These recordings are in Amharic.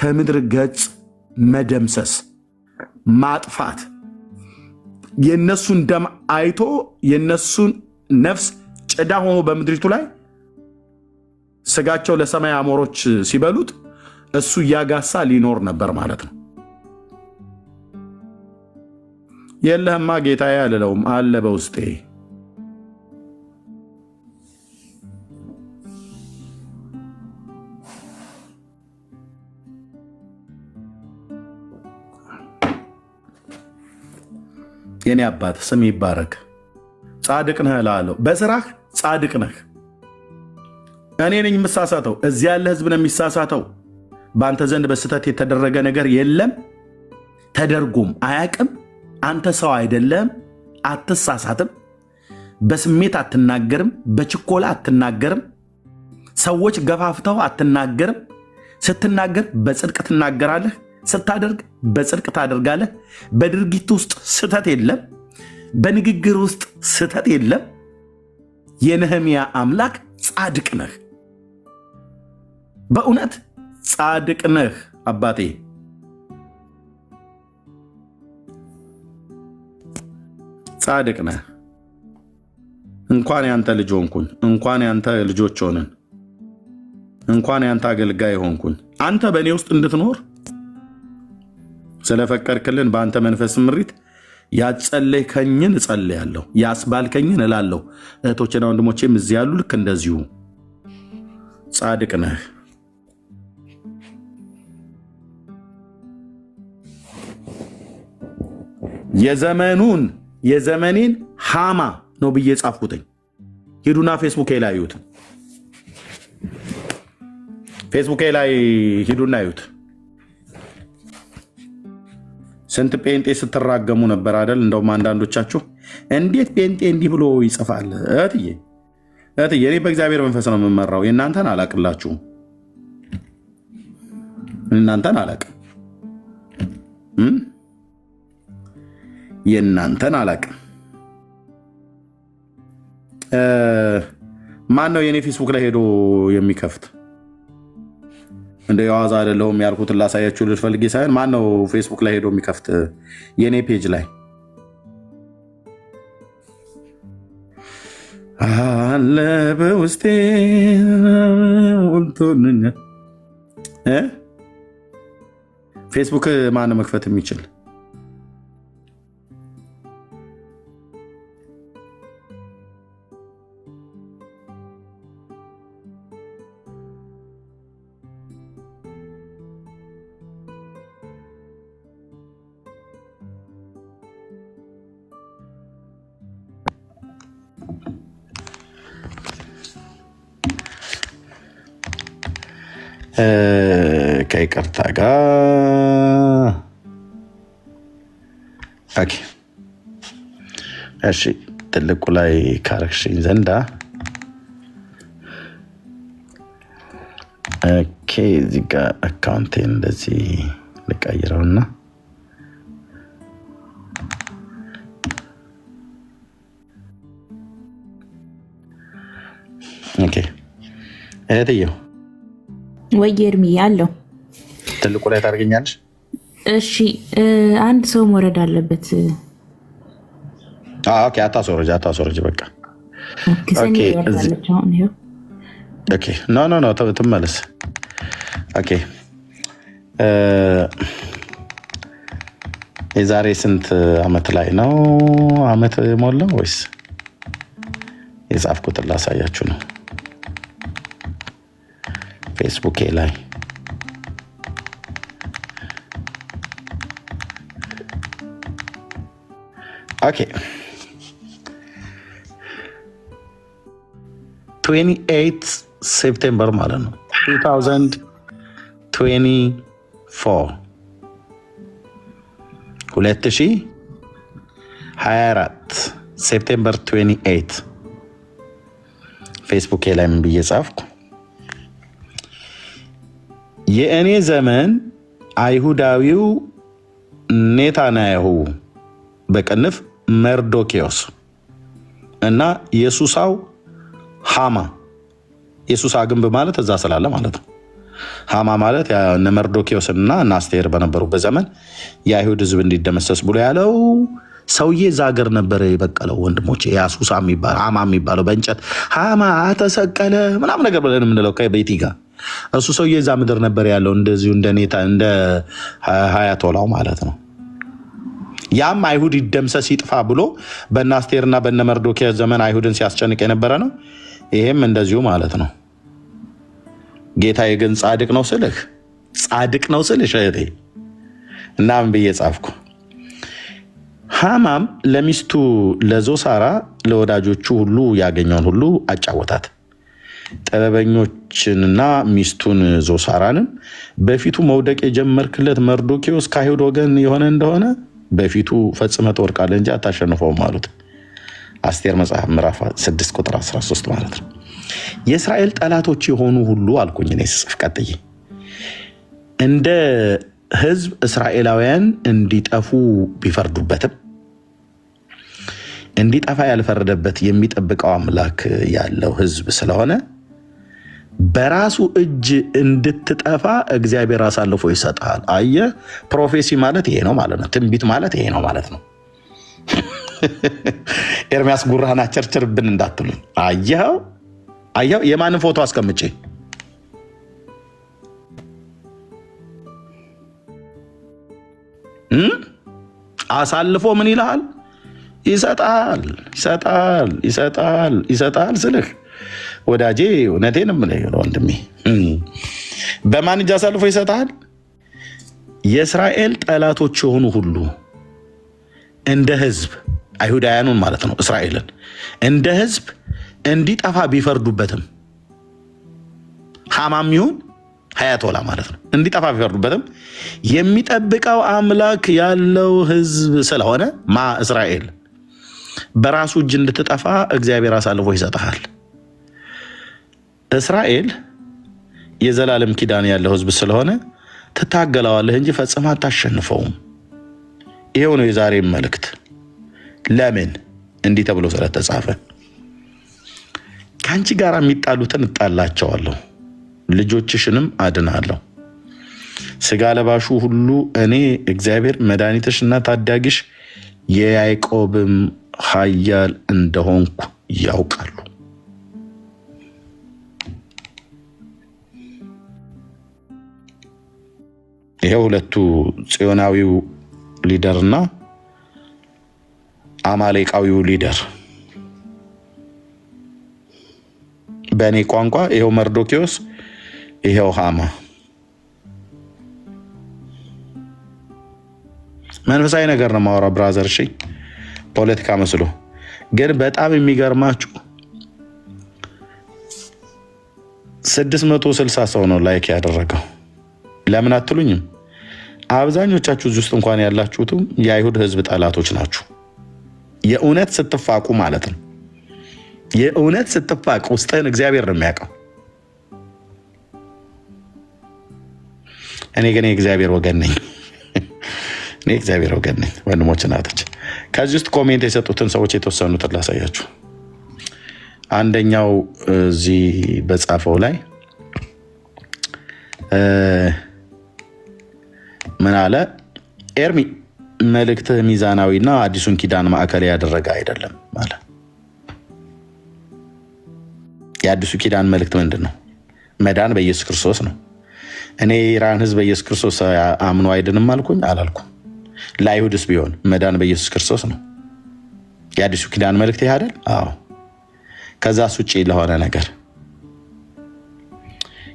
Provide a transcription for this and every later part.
ከምድር ገጽ መደምሰስ ማጥፋት የነሱን ደም አይቶ የነሱን ነፍስ ጭዳ ሆኖ በምድሪቱ ላይ ስጋቸው ለሰማይ አሞሮች ሲበሉት እሱ እያጋሳ ሊኖር ነበር ማለት ነው። የለህማ ጌታዬ አልለውም፣ አለ በውስጤ። የኔ አባት ስም ይባረክ። ጻድቅ ነህ እላለሁ። በስራህ ጻድቅ ነህ። እኔ ነኝ የምሳሳተው፣ እዚያ ያለ ህዝብ ነው የሚሳሳተው። በአንተ ዘንድ በስህተት የተደረገ ነገር የለም፣ ተደርጎም አያቅም። አንተ ሰው አይደለም፣ አትሳሳትም። በስሜት አትናገርም፣ በችኮላ አትናገርም። ሰዎች ገፋፍተው አትናገርም። ስትናገር በጽድቅ ትናገራለህ፣ ስታደርግ በጽድቅ ታደርጋለህ። በድርጊት ውስጥ ስህተት የለም፣ በንግግር ውስጥ ስህተት የለም። የነህምያ አምላክ ጻድቅ ነህ፣ በእውነት ጻድቅ ነህ አባቴ። ጻድቅ ነህ። እንኳን ያንተ ልጅ ሆንኩኝ፣ እንኳን ያንተ ልጆች ሆንን፣ እንኳን ያንተ አገልጋይ ሆንኩኝ። አንተ በእኔ ውስጥ እንድትኖር ስለፈቀድክልን በአንተ መንፈስ ምሪት ያጸለይከኝን እጸልያለሁ፣ ያስባልከኝን እላለሁ። እህቶችና ወንድሞቼም እዚህ ያሉ ልክ እንደዚሁ ጻድቅ ነህ። የዘመኔን ሃማ ነው ብዬ ጻፍኩትኝ። ሂዱና ፌስቡኬ ላይ እዩት። ፌስቡኬ ላይ ሂዱና እዩት። ስንት ጴንጤ ስትራገሙ ነበር አይደል? እንደውም አንዳንዶቻችሁ እንዴት ጴንጤ እንዲህ ብሎ ይጽፋል? እህትዬ እኔ በእግዚአብሔር መንፈስ ነው የምመራው። የእናንተን አላቅላችሁም፣ እናንተን አላቅም፣ የእናንተን አላቅም። ማን ነው የእኔ ፌስቡክ ላይ ሄዶ የሚከፍት? እንደ የዋዛ አይደለሁም ያልኩትን ላሳያችሁ ልፈልጌ ሳይሆን ማን ነው ፌስቡክ ላይ ሄዶ የሚከፍት የኔ ፔጅ ላይ? አለ በውስጤ ፌስቡክ ማን ነው መክፈት የሚችል? ከይቅርታ ጋር እሺ፣ ትልቁ ላይ ካረክሽኝ ዘንዳ እዚህ ጋር አካውንቴን እንደዚህ ልቀይረውና እህትየው ወይ እርሚ ያለው ትልቁ ላይ ታደርገኛለሽ? እሺ አንድ ሰው መውረድ አለበት። ኦኬ አታስወርጅ በቃ ኖ ትመለስ። ኦኬ የዛሬ ስንት አመት ላይ ነው? አመት ሞላው ወይስ የጻፍኩትን ላሳያችሁ ነው። ፌስቡክ ላይ ኦኬ 28 ሴፕቴምበር ማለት ነው 2024 ሴፕቴምበር 28 ፌስቡክ ላይ ምን ብዬ ጻፍኩ? የእኔ ዘመን አይሁዳዊው ኔታንያሁ በቅንፍ መርዶኪዮስ እና የሱሳው ሃማ፣ የሱሳ ግንብ ማለት እዛ ስላለ ማለት ነው። ሃማ ማለት እነ መርዶኪዎስና እነ አስቴር በነበሩበት ዘመን የአይሁድ ህዝብ እንዲደመሰስ ብሎ ያለው ሰውዬ እዛ ሀገር ነበረ የበቀለው። ወንድሞች ያሱሳ የሚባል ሃማ የሚባለው በእንጨት ሃማ ተሰቀለ ምናምን ነገር ብለን የምንለው ከቤቲ ጋር እሱ ሰውዬ እዛ ምድር ነበር ያለው። እንደዚሁ እንደ ሀያቶላው ማለት ነው። ያም አይሁድ ይደምሰስ ይጥፋ ብሎ በእነ አስቴርና በእነ መርዶኪዎስ ዘመን አይሁድን ሲያስጨንቅ የነበረ ነው። ይሄም እንደዚሁ ማለት ነው። ጌታዬ ግን ጻድቅ ነው ስልሽ እህቴ እና ምን ብዬ ጻፍኩ? ሃማም ለሚስቱ ለዞሳራ ለወዳጆቹ ሁሉ ያገኘውን ሁሉ አጫወታት። ጥበበኞችንና ሚስቱን ዞሳራንም በፊቱ መውደቅ የጀመርክለት መርዶኪዎስ ከአይሁድ ወገን የሆነ እንደሆነ በፊቱ ፈጽመህ ትወድቃለህ እንጂ አታሸንፈውም አሉት። አስቴር መጽሐፍ ምዕራፍ 6 ቁጥር 13 ማለት ነው። የእስራኤል ጠላቶች የሆኑ ሁሉ አልኩኝ እኔ ስጽፍ ቀጥዬ እንደ ህዝብ እስራኤላውያን እንዲጠፉ ቢፈርዱበትም እንዲጠፋ ያልፈረደበት የሚጠብቀው አምላክ ያለው ህዝብ ስለሆነ በራሱ እጅ እንድትጠፋ እግዚአብሔር አሳልፎ ይሰጣል። አየህ፣ ፕሮፌሲ ማለት ይሄ ነው ማለት ነው። ትንቢት ማለት ይሄ ነው ማለት ነው። ኤርሚያስ ጉራህና ቸርችርብን እንዳትሉኝ። አየኸው፣ የማንን ፎቶ አስቀምጬ አሳልፎ ምን ይልሃል? ይሰጣል ስልህ ወዳጄ፣ እውነቴን የምልህ ወንድሜ፣ በማን እጅ አሳልፎ ይሰጣል? የእስራኤል ጠላቶች የሆኑ ሁሉ እንደ ህዝብ አይሁዳውያኑን ማለት ነው እስራኤልን እንደ ህዝብ እንዲጠፋ ቢፈርዱበትም ሃማም ይሁን ሀያቶላ ማለት ነው እንዲጠፋ ቢፈርዱበትም የሚጠብቀው አምላክ ያለው ህዝብ ስለሆነ እስራኤል በራሱ እጅ እንድትጠፋ እግዚአብሔር አሳልፎ ይሰጣል። እስራኤል የዘላለም ኪዳን ያለው ህዝብ ስለሆነ ትታገለዋለህ እንጂ ፈጽማ አታሸንፈውም። ይሄው ነው የዛሬ መልእክት። ለምን እንዲህ ተብሎ ስለተጻፈ ከአንቺ ጋር የሚጣሉትን እጣላቸዋለሁ፣ ልጆችሽንም አድናለሁ። ስጋ ለባሹ ሁሉ እኔ እግዚአብሔር መድኃኒትሽና ታዳጊሽ የያዕቆብም ኃያል እንደሆንኩ ያውቃሉ። ይሄ ሁለቱ ጽዮናዊው ሊደርና አማሌቃዊው ሊደር በእኔ ቋንቋ ይሄው መርዶኪዎስ፣ ይሄው ሃማ። መንፈሳዊ ነገር ነው ማወራ ብራዘር። እሺ ፖለቲካ መስሎ ግን በጣም የሚገርማችሁ 660 ሰው ነው ላይክ ያደረገው። ለምን አትሉኝም? አብዛኞቻችሁ እዚህ ውስጥ እንኳን ያላችሁትም የአይሁድ ህዝብ ጠላቶች ናችሁ። የእውነት ስትፋቁ ማለት ነው። የእውነት ስትፋቅ ውስጥህን እግዚአብሔር ነው የሚያውቀው። እኔ ግን የእግዚአብሔር ወገን ነኝ። ወንድሞች እናቶች፣ ከዚህ ውስጥ ኮሜንት የሰጡትን ሰዎች የተወሰኑትን ላሳያችሁ። አንደኛው እዚህ በጻፈው ላይ ምን አለ? ኤርሚ መልእክትህ ሚዛናዊና አዲሱን ኪዳን ማዕከል ያደረገ አይደለም ማለት። የአዲሱ ኪዳን መልእክት ምንድን ነው? መዳን በኢየሱስ ክርስቶስ ነው። እኔ የኢራን ህዝብ በኢየሱስ ክርስቶስ አምኖ አይድንም አልኩኝ? አላልኩም። ለአይሁድስ ቢሆን መዳን በኢየሱስ ክርስቶስ ነው። የአዲሱ ኪዳን መልእክት ይህ አይደል? አዎ። ከዛስ ውጭ ለሆነ ነገር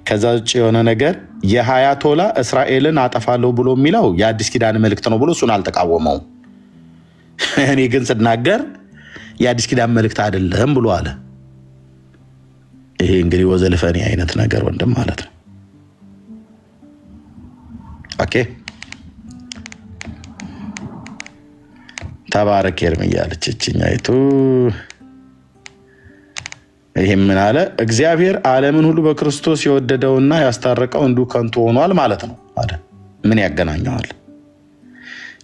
ከዛ ውጭ የሆነ ነገር የሀያቶላ እስራኤልን አጠፋለሁ ብሎ የሚለው የአዲስ ኪዳን መልእክት ነው ብሎ እሱን አልተቃወመውም። እኔ ግን ስናገር የአዲስ ኪዳን መልእክት አይደለም ብሎ አለ። ይሄ እንግዲህ ወዘልፈኔ አይነት ነገር ወንድም ማለት ነው። ኦኬ ተባረክ ኤርሚ እያለች እችኛይቱ ይህም ምን አለ? እግዚአብሔር ዓለምን ሁሉ በክርስቶስ የወደደውና ያስታረቀው እንዲሁ ከንቱ ሆኗል ማለት ነው አለ። ምን ያገናኘዋል?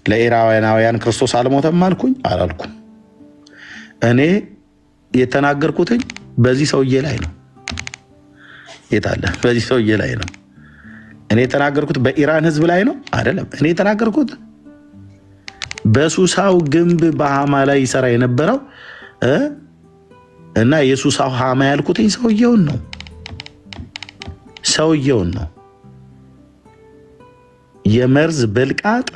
ለኢራውያናውያን ክርስቶስ አልሞተም አልኩኝ? አላልኩም። እኔ የተናገርኩትኝ በዚህ ሰውዬ ላይ ነው። የታለ? በዚህ ሰውዬ ላይ ነው። እኔ የተናገርኩት በኢራን ህዝብ ላይ ነው አይደለም። እኔ የተናገርኩት በሱሳው ግንብ በሃማ ላይ ይሰራ የነበረው እና የሱሳው ሃማ ያልኩትኝ ሰውየውን ነው። የመርዝ ብልቃጥ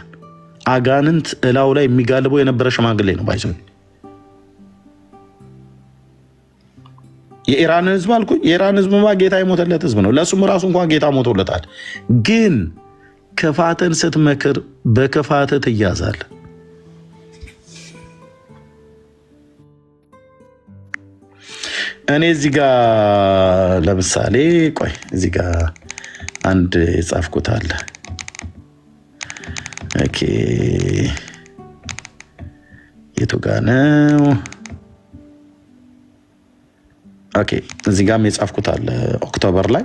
አጋንንት እላው ላይ የሚጋልበው የነበረ ሽማግሌ ነው። ባይዞ የኢራን ህዝብ አልኩኝ። የኢራን ህዝብ ጌታ የሞተለት ህዝብ ነው። ለሱም ራሱ እንኳን ጌታ ሞቶለታል። ግን ክፋትን ስትመክር በክፋት ትያዛል። እኔ እዚህ ጋር ለምሳሌ ቆይ እዚህ ጋር አንድ የጻፍኩት አለ። ኦኬ የቱ ጋር ነው? ኦኬ እዚህ ጋርም የጻፍኩት አለ። ኦክቶበር ላይ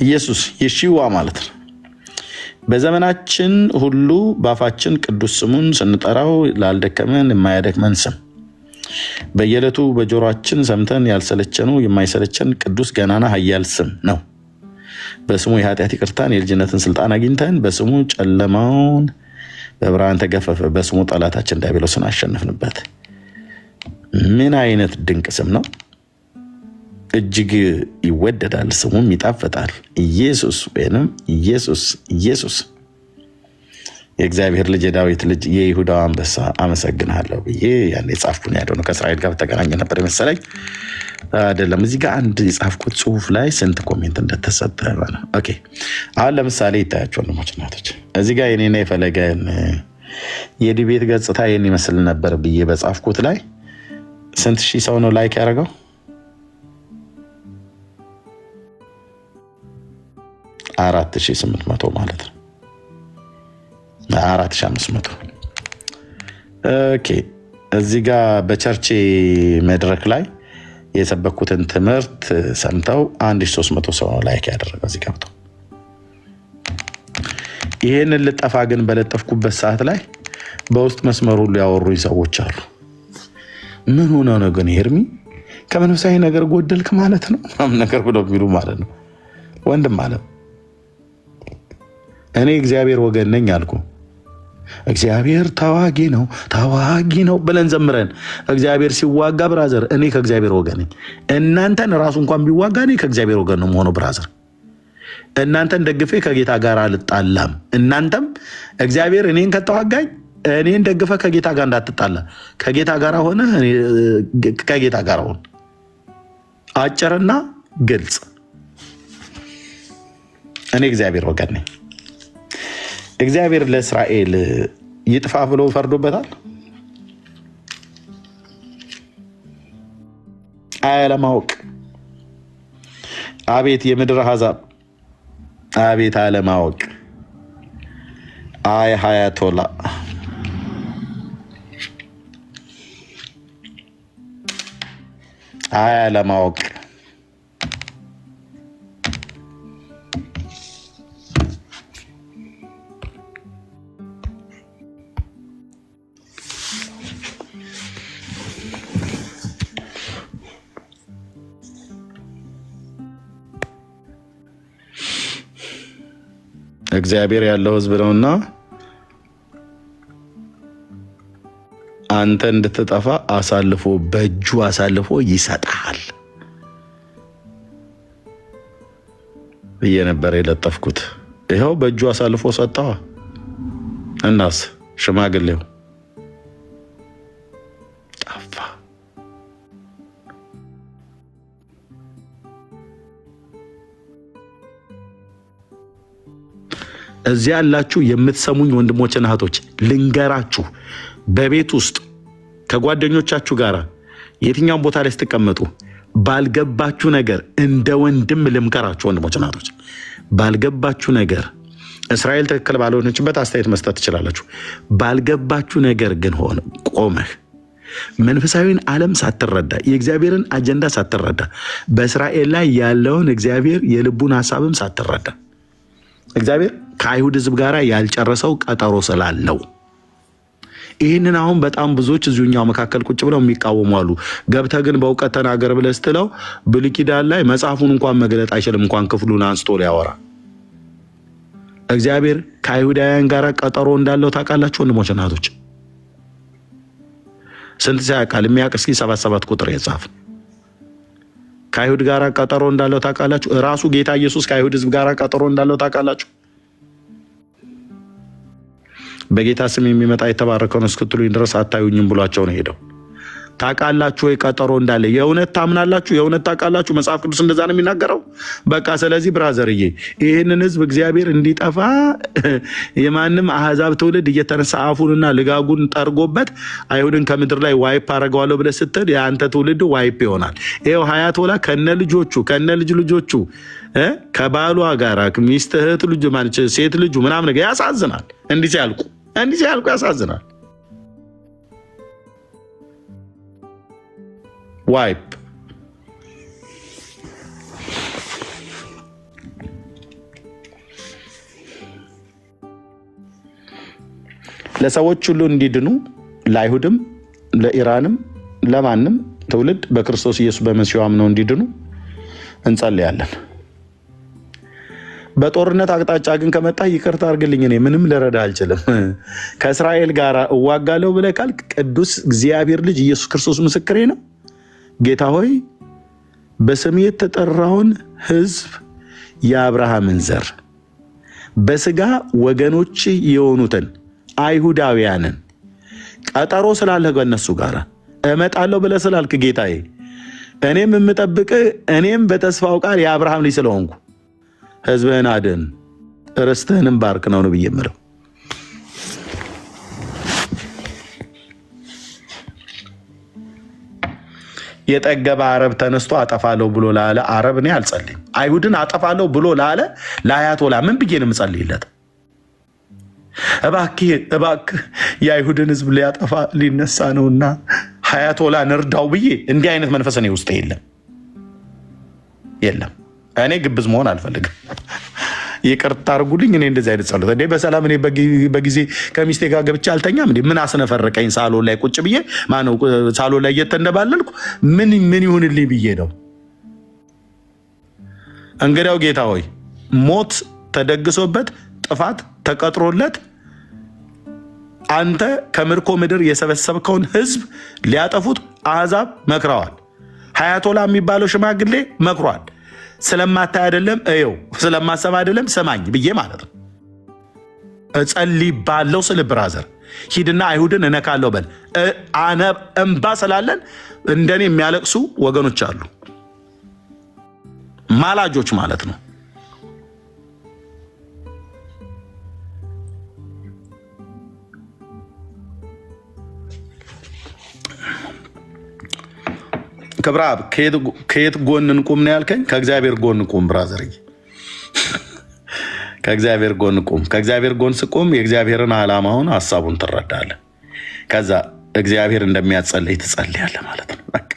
ኢየሱስ የሺዋ ማለት ነው። በዘመናችን ሁሉ በአፋችን ቅዱስ ስሙን ስንጠራው ላልደከመን የማያደክመን ስም በየዕለቱ በጆሮአችን ሰምተን ያልሰለቸኑ የማይሰለቸን ቅዱስ ገናና ኃያል ስም ነው። በስሙ የኃጢአት ይቅርታን የልጅነትን ስልጣን አግኝተን በስሙ ጨለማውን በብርሃን ተገፈፈ። በስሙ ጠላታችን ዲያብሎስን አሸነፍንበት። ምን አይነት ድንቅ ስም ነው! እጅግ ይወደዳል፣ ስሙም ይጣፍጣል። ኢየሱስ ወይንም ኢየሱስ የእግዚአብሔር ልጅ የዳዊት ልጅ የይሁዳው አንበሳ አመሰግንሃለሁ ብዬ ያኔ ጻፍኩን ያለው ነው። ከእስራኤል ጋር በተገናኘ ነበር የመሰለኝ አይደለም። እዚህ ጋር አንድ የጻፍኩት ጽሁፍ ላይ ስንት ኮሜንት እንደተሰጠ ነው። ኦኬ አሁን ለምሳሌ ይታያቸው ወንድሞች እናቶች፣ እዚህ ጋር የኔና የፈለገን የዲቤት ገጽታ ይህን ይመስል ነበር ብዬ በጻፍኩት ላይ ስንት ሺህ ሰው ነው ላይክ ያደረገው? 4800 ማለት ነው። 4500 ኦኬ። እዚህ ጋር በቸርች መድረክ ላይ የሰበኩትን ትምህርት ሰምተው 1300 ሰው ነው ላይክ ያደረገው። እዚህ ገብተው ይሄንን ልጠፋ ግን በለጠፍኩበት ሰዓት ላይ በውስጥ መስመሩ ሁሉ ያወሩኝ ሰዎች አሉ። ምን ሆነ ነው ግን ኤርሚ ከመንፈሳዊ ነገር ጎደልክ ማለት ነው ነገር ብሎ የሚሉ ማለት ነው። ወንድም አለም እኔ እግዚአብሔር ወገን ነኝ አልኩ። እግዚአብሔር ተዋጊ ነው ብለን ዘምረን እግዚአብሔር ሲዋጋ ብራዘር እኔ ከእግዚአብሔር ወገን ነኝ። እናንተን ራሱ እንኳን ቢዋጋ እኔ ከእግዚአብሔር ወገን ነው የምሆነው ብራዘር። እናንተን ደግፌ ከጌታ ጋር አልጣላም። እናንተም እግዚአብሔር እኔን ከተዋጋኝ እኔን ደግፈ ከጌታ ጋር እንዳትጣላ። ከጌታ ጋር ሆነ ከጌታ ጋር ሆነ። አጭርና ግልጽ። እኔ እግዚአብሔር ወገን ነኝ። እግዚአብሔር ለእስራኤል ይጥፋ ብሎ ፈርዶበታል። አለማወቅ አቤት የምድር አሕዛብ አቤት አለማወቅ። አይ ሀያቶላ አይ አለማወቅ። እግዚአብሔር ያለው ሕዝብ ነውና አንተ እንድትጠፋ በእጁ አሳልፎ ይሰጣል ብዬ ነበር የለጠፍኩት። ይኸው በእጁ አሳልፎ ሰጠዋ። እናስ ሽማግሌው ጠፋ። እዚያ ያላችሁ የምትሰሙኝ ወንድሞችና እህቶች ልንገራችሁ፣ በቤት ውስጥ ከጓደኞቻችሁ ጋር የትኛውን ቦታ ላይ ስትቀመጡ ባልገባችሁ ነገር እንደ ወንድም ልምከራችሁ። ወንድሞችና እህቶች ባልገባችሁ ነገር እስራኤል ትክክል ባልሆነችበት አስተያየት መስጠት ትችላላችሁ። ባልገባችሁ ነገር ግን ሆነ ቆመህ መንፈሳዊን ዓለም ሳትረዳ የእግዚአብሔርን አጀንዳ ሳትረዳ በእስራኤል ላይ ያለውን እግዚአብሔር የልቡን ሐሳብም ሳትረዳ እግዚአብሔር ከአይሁድ ሕዝብ ጋር ያልጨረሰው ቀጠሮ ስላለው ይህንን አሁን በጣም ብዙዎች እዚሁኛው መካከል ቁጭ ብለው የሚቃወሙ አሉ። ገብተህ ግን በእውቀት ተናገር ብለህ ስትለው ብሉይ ኪዳን ላይ መጽሐፉን እንኳን መግለጥ አይችልም፣ እንኳን ክፍሉን አንስቶ ሊያወራ እግዚአብሔር ከአይሁዳውያን ጋር ቀጠሮ እንዳለው ታውቃላችሁ ወንድሞች እናቶች? ስንት ሰው ያውቃል? የሚያውቅ እስኪ 77 ቁጥር የጻፍ ከአይሁድ ጋር ቀጠሮ እንዳለው ታውቃላችሁ? ራሱ ጌታ ኢየሱስ ከአይሁድ ሕዝብ ጋር ቀጠሮ እንዳለው ታውቃላችሁ? በጌታ ስም የሚመጣ የተባረከውን እስክትሉኝ ድረስ አታዩኝም ብሏቸው ነው ሄደው። ታውቃላችሁ ወይ ቀጠሮ እንዳለ? የእውነት ታምናላችሁ? የእውነት ታውቃላችሁ? መጽሐፍ ቅዱስ እንደዛ ነው የሚናገረው። በቃ ስለዚህ ብራዘርዬ ይህንን ህዝብ እግዚአብሔር እንዲጠፋ የማንም አህዛብ ትውልድ እየተነሳ አፉንና ልጋጉን ጠርጎበት አይሁድን ከምድር ላይ ዋይፕ አረገዋለሁ ብለህ ስትል የአንተ ትውልድ ዋይፕ ይሆናል። ይኸው ሀያቶላ ከነ ልጆቹ ከነ ልጅ ልጆቹ ከባሏ ጋር ሚስት እህት ልጁ ሴት ልጁ ምናምን ነገር ያሳዝናል። እንዲህ ሲያልቁ ያሳዝናል። ዋይፕ ለሰዎች ሁሉ እንዲድኑ ለአይሁድም ለኢራንም ለማንም ትውልድ በክርስቶስ ኢየሱስ በመሲሁ አምነው እንዲድኑ እንጸልያለን። በጦርነት አቅጣጫ ግን ከመጣ ይቅርታ አድርግልኝ፣ እኔ ምንም ልረዳ አልችልም። ከእስራኤል ጋር እዋጋለሁ ብለህ ካልክ ቅዱስ እግዚአብሔር ልጅ ኢየሱስ ክርስቶስ ምስክሬ ነው። ጌታ ሆይ በስሜ የተጠራውን ሕዝብ የአብርሃምን ዘር በስጋ ወገኖች የሆኑትን አይሁዳውያንን ቀጠሮ ስላለህ ከእነሱ ጋር እመጣለሁ ብለህ ስላልክ ጌታዬ እኔም የምጠብቅህ እኔም በተስፋው ቃል የአብርሃም ልጅ ስለሆንኩ ሕዝብህን አድን ርስትህንም ባርክ ነው ብዬ የምለው። የጠገበ አረብ ተነስቶ አጠፋለሁ ብሎ ላለ አረብ እኔ አልጸልይም። አይሁድን አጠፋለሁ ብሎ ላለ ለአያቶላ ምን ብዬ ነው የምጸልይለት? እባክህ የአይሁድን ህዝብ ሊያጠፋ ሊነሳ ነውና አያቶላ ንርዳው ብዬ እንዲህ አይነት መንፈስ እኔ ውስጥ የለም። እኔ ግብዝ መሆን አልፈልግም። ይቅርታ አድርጉልኝ። እኔ እንደዚህ አይነት ጸሎት እንዴ በሰላም እኔ በጊዜ ከሚስቴ ጋር ገብቼ አልተኛም እንዴ? ምን አስነፈረቀኝ? ሳሎን ላይ ቁጭ ብዬ ማነው ሳሎን ላይ እየተንደባለልኩ ምን ይሁንልኝ ብዬ ነው? እንግዲያው ጌታ ሆይ ሞት ተደግሶበት ጥፋት ተቀጥሮለት አንተ ከምርኮ ምድር የሰበሰብከውን ህዝብ ሊያጠፉት አሕዛብ መክረዋል። ሀያቶላ የሚባለው ሽማግሌ መክሯል። ስለማታይ አይደለም እየው፣ ስለማሰብ አይደለም ሰማኝ ብዬ ማለት ነው። እጸልይ ባለው ስል ብራዘር ሂድና አይሁድን እነካለው በል። እንባ ስላለን እንደኔ የሚያለቅሱ ወገኖች አሉ፣ ማላጆች ማለት ነው። ክብራብ ከየት ጎን እንቁም ነው ያልከኝ? ከእግዚአብሔር ጎን ቁም ብራዘር፣ ከእግዚአብሔር ጎን ቁም። ከእግዚአብሔር ጎን ስቁም የእግዚአብሔርን ዓላማውን ሀሳቡን ትረዳለህ። ከዛ እግዚአብሔር እንደሚያጸልይ ትጸልያለህ ማለት ነው። በቃ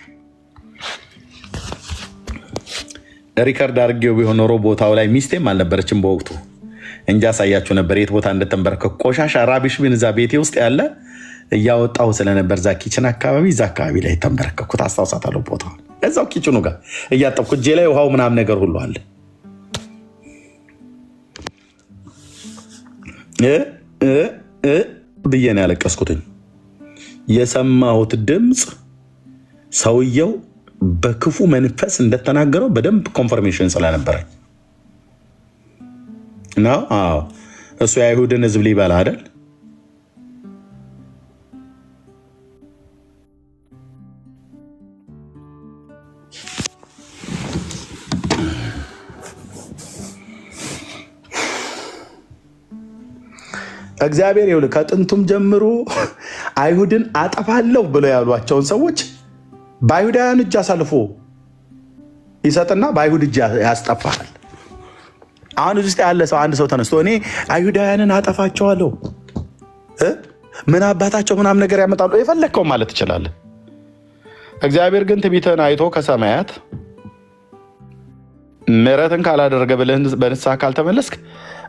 ሪከርድ አድርጌው ቢሆን ኖሮ ቦታው ላይ ሚስቴም አልነበረችም በወቅቱ እንጂ አሳያችሁ ነበር የት ቦታ እንደተንበረከኩ። ቆሻሻ ራቢሽ ቢን እዛ ቤቴ ውስጥ ያለ እያወጣሁ ስለነበር እዛ ኪችን አካባቢ እዛ አካባቢ ላይ ተንበረከኩት። አስታውሳታለሁ ቦታውን እዛው ኪችኑ ጋር እያጠብኩ እጄ ላይ ውሃው ምናምን ነገር ሁሉ አለ። ብዬ ነው ያለቀስኩትኝ። የሰማሁት ድምፅ ሰውየው በክፉ መንፈስ እንደተናገረው በደንብ ኮንፈርሜሽን ስለነበረኝ እና እሱ የአይሁድን ህዝብ ሊበላ አይደል? እግዚአብሔር ይኸውልህ ከጥንቱም ጀምሮ አይሁድን አጠፋለሁ ብለው ያሏቸውን ሰዎች በአይሁዳውያን እጅ አሳልፎ ይሰጥና በአይሁድ እጅ ያስጠፋል። አሁን ውስጥ ያለ ሰው አንድ ሰው ተነስቶ እኔ አይሁዳውያንን አጠፋቸዋለሁ ምን አባታቸው ምናምን ነገር ያመጣሉ የፈለግከው ማለት ትችላለህ። እግዚአብሔር ግን ትዕቢትህን አይቶ ከሰማያት ምሕረትን ካላደረገ ብለህ በንስሐ ካልተመለስክ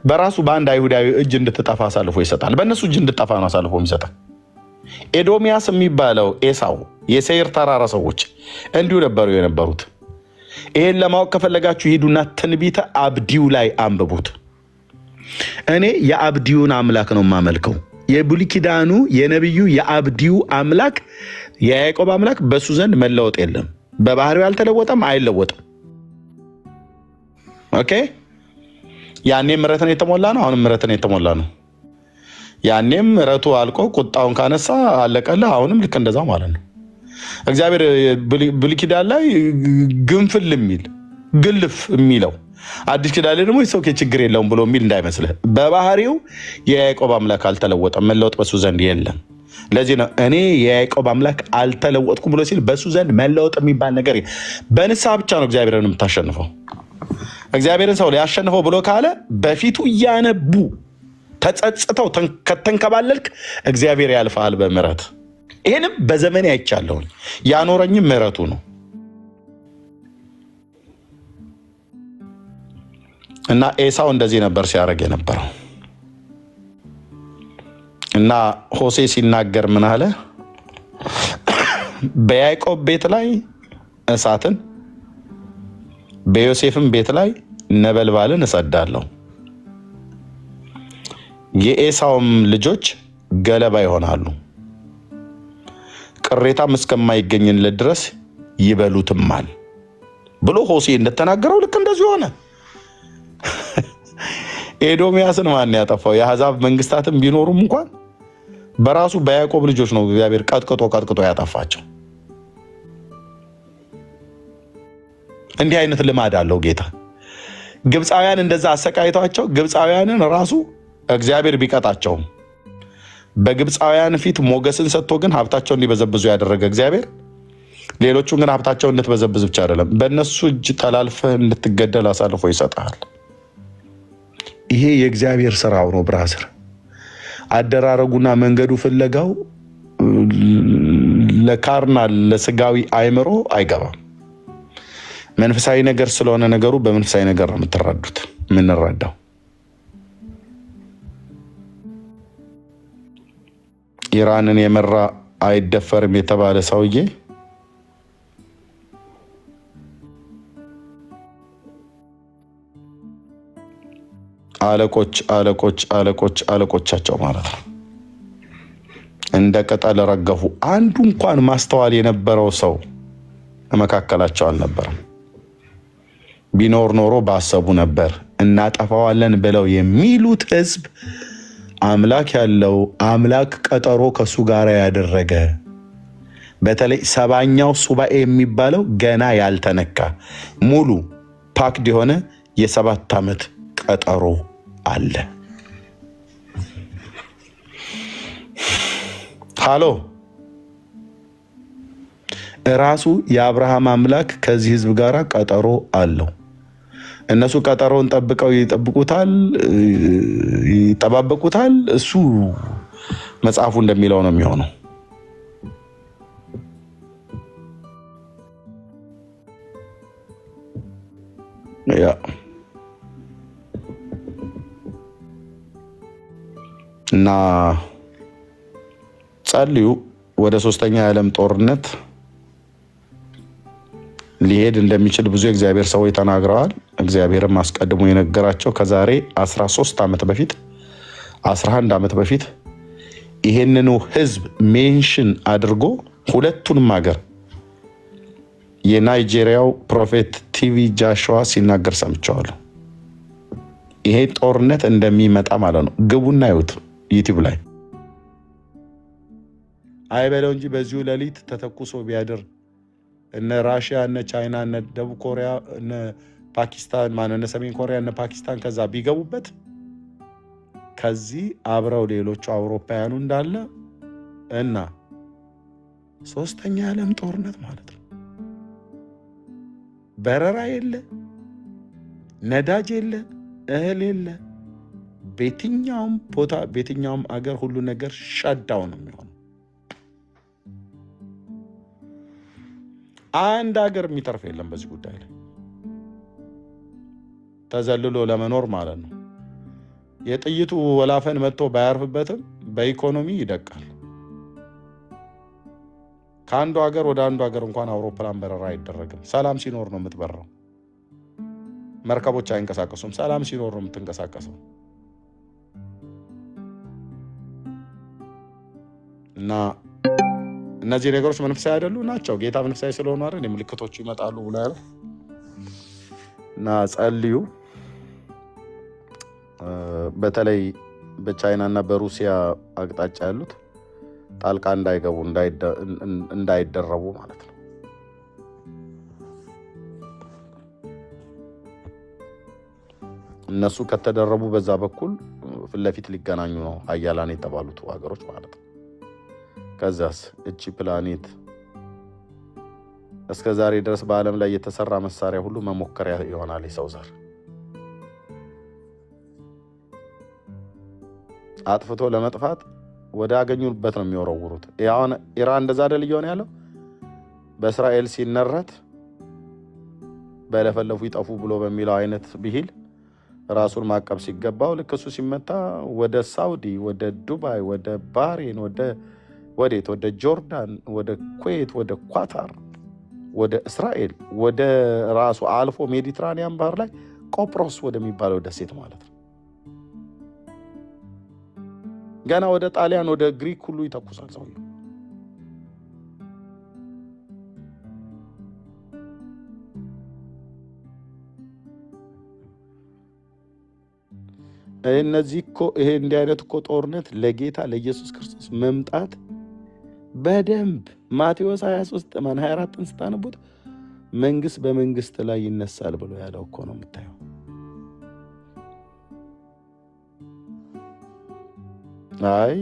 በራሱ በአንድ አይሁዳዊ እጅ እንድትጠፋ አሳልፎ ይሰጣል። በእነሱ እጅ እንድትጠፋ ነው አሳልፎ የሚሰጣል። ኤዶሚያስ የሚባለው ኤሳው የሴይር ተራራ ሰዎች እንዲሁ ነበሩ የነበሩት። ይሄን ለማወቅ ከፈለጋችሁ ሂዱና ትንቢተ አብዲው ላይ አንብቡት። እኔ የአብዲውን አምላክ ነው የማመልከው። የብሉይ ኪዳኑ የነቢዩ የአብዲው አምላክ የያዕቆብ አምላክ በሱ ዘንድ መለወጥ የለም። በባህሪው አልተለወጠም፣ አይለወጥም። ኦኬ። ያኔም ምሕረትን የተሞላ ነው፣ አሁንም ምሕረትን የተሞላ ነው። ያኔም ምሕረቱ አልቆ ቁጣውን ካነሳ አለቀልህ። አሁንም ልክ እንደዛው ማለት ነው። እግዚአብሔር ብሉይ ኪዳን ላይ ግንፍል የሚል ግልፍ የሚለው አዲስ ኪዳን ላይ ደግሞ ሰው ችግር የለውም ብሎ የሚል እንዳይመስልህ። በባህሪው የያዕቆብ አምላክ አልተለወጠም፣ መለወጥ በሱ ዘንድ የለም። ለዚህ ነው እኔ የያዕቆብ አምላክ አልተለወጥኩም ብሎ ሲል በሱ ዘንድ መለወጥ የሚባል ነገር በንስሐ ብቻ ነው እግዚአብሔርን የምታሸንፈው። እግዚአብሔርን ሰው ሊያሸንፈው ብሎ ካለ በፊቱ እያነቡ ተጸጽተው ከተንከባለልክ እግዚአብሔር ያልፋል በምሕረት። ይህንም በዘመኔ አይቻለሁኝ። ያኖረኝም ምሕረቱ ነው እና ኤሳው እንደዚህ ነበር ሲያደርግ የነበረው። እና ሆሴ ሲናገር ምን አለ? በያዕቆብ ቤት ላይ እሳትን በዮሴፍም ቤት ላይ ነበልባልን እሰዳለሁ፣ የኤሳውም ልጆች ገለባ ይሆናሉ፣ ቅሬታም እስከማይገኝለት ድረስ ይበሉትማል ብሎ ሆሴ እንደተናገረው ልክ እንደዚህ ሆነ። ኤዶሚያስን ማን ያጠፋው? የአሕዛብ መንግስታትን ቢኖሩም እንኳን በራሱ በያዕቆብ ልጆች ነው እግዚአብሔር ቀጥቅጦ ያጠፋቸው። እንዲህ አይነት ልማድ አለው ጌታ። ግብፃውያን እንደዛ አሰቃይቷቸው ግብፃውያንን ራሱ እግዚአብሔር ቢቀጣቸውም በግብፃውያን ፊት ሞገስን ሰጥቶ ግን ሀብታቸውን እንዲበዘብዙ ያደረገ እግዚአብሔር ሌሎቹን ግን ሀብታቸውን እንድትበዘብዝ ብቻ አይደለም፣ በእነሱ እጅ ተላልፈህ እንድትገደል አሳልፎ ይሰጣል። ይሄ የእግዚአብሔር ስራው ነው ብራዘር። አደራረጉና መንገዱ ፍለጋው ለካርናል ለስጋዊ አይምሮ አይገባም። መንፈሳዊ ነገር ስለሆነ ነገሩ በመንፈሳዊ ነገር ነው የምንረዳው። ኢራንን የመራ አይደፈርም የተባለ ሰውዬ አለቆቻቸው ማለት ነው እንደ ቅጠል ረገፉ። አንዱ እንኳን ማስተዋል የነበረው ሰው መካከላቸው አልነበረም። ቢኖር ኖሮ ባሰቡ ነበር። እናጠፋዋለን ብለው የሚሉት ህዝብ አምላክ ያለው አምላክ ቀጠሮ ከሱ ጋር ያደረገ በተለይ 70ኛው ሱባኤ የሚባለው ገና ያልተነካ ሙሉ ፓክድ የሆነ የ7 ዓመት ቀጠሮ አለ። ሃሎ ራሱ የአብርሃም አምላክ ከዚህ ህዝብ ጋር ቀጠሮ አለው። እነሱ ቀጠሮውን ጠብቀው ይጠባበቁታል። እሱ መጽሐፉ እንደሚለው ነው የሚሆነው። ያ እና ጸልዩ። ወደ 3ኛ የዓለም ጦርነት ሊሄድ እንደሚችል ብዙ የእግዚአብሔር ሰዎች ተናግረዋል። እግዚአብሔርም አስቀድሞ የነገራቸው ከዛሬ 13 ዓመት በፊት 11 ዓመት በፊት ይሄንኑ ህዝብ ሜንሽን አድርጎ ሁለቱንም ሀገር የናይጄሪያው ፕሮፌት ቲቪ ጃሽዋ ሲናገር ሰምቸዋለሁ። ይሄ ጦርነት እንደሚመጣ ማለት ነው። ግቡና ይዩት ዩቲዩብ ላይ አይበለው እንጂ በዚሁ ሌሊት ተተኩሶ ቢያድር እነ ራሽያ እነ ቻይና እነ ደቡብ ኮሪያ እነ ፓኪስታን እነ ሰሜን ኮሪያ እነ ፓኪስታን ከዛ ቢገቡበት ከዚህ አብረው ሌሎቹ አውሮፓውያኑ እንዳለ እና 3ኛ የዓለም ጦርነት ማለት ነው። በረራ የለ፣ ነዳጅ የለ፣ እህል የለ። በየትኛውም ቦታ በየትኛውም አገር ሁሉ ነገር ሸዳው ነው የሚሆነው። አንድ ሀገር የሚተርፍ የለም በዚህ ጉዳይ ላይ ተዘልሎ ለመኖር ማለት ነው። የጥይቱ ወላፈን መጥቶ ባያርፍበትም በኢኮኖሚ ይደቃል። ከአንዱ ሀገር ወደ አንዱ ሀገር እንኳን አውሮፕላን በረራ አይደረግም። ሰላም ሲኖር ነው የምትበረው። መርከቦች አይንቀሳቀሱም። ሰላም ሲኖር ነው የምትንቀሳቀሰው። እና እነዚህ ነገሮች መንፈሳዊ አይደሉ ናቸው። ጌታ መንፈሳዊ ስለሆኑ አይደል ምልክቶቹ ይመጣሉ ብሎ ያለው እና ጸልዩ። በተለይ በቻይና እና በሩሲያ አቅጣጫ ያሉት ጣልቃ እንዳይገቡ እንዳይደረቡ ማለት ነው። እነሱ ከተደረቡ በዛ በኩል ፊት ለፊት ሊገናኙ ነው ሀያላን የተባሉት ሀገሮች ማለት ነው። ከዛስ እቺ ፕላኔት እስከ ዛሬ ድረስ በዓለም ላይ የተሰራ መሳሪያ ሁሉ መሞከሪያ ይሆናል። የሰው ዘር አጥፍቶ ለመጥፋት ወደ አገኙበት ነው የሚወረውሩት። አሁን ኢራን እንደዛ አይደል እየሆነ ያለው? በእስራኤል ሲነረት በለፈለፉ ይጠፉ ብሎ በሚለው አይነት ብሂል ራሱን ማቀብ ሲገባው ልክ እሱ ሲመታ ወደ ሳውዲ፣ ወደ ዱባይ፣ ወደ ባህሬን፣ ወዴት ወደ ጆርዳን፣ ወደ ኩዌት፣ ወደ ኳታር፣ ወደ እስራኤል፣ ወደ ራሱ አልፎ ሜዲትራኒያን ባህር ላይ ቆጵሮስ ወደሚባለው ደሴት ማለት ነው። ገና ወደ ጣሊያን፣ ወደ ግሪክ ሁሉ ይተኩሳል ሰውየው። እነዚህ እኮ ይሄ እንዲህ አይነት እኮ ጦርነት ለጌታ ለኢየሱስ ክርስቶስ መምጣት በደንብ ማቴዎስ 23:24 ስታነቡት መንግስት በመንግስት ላይ ይነሳል ብሎ ያለው እኮ ነው የምታየው። አይ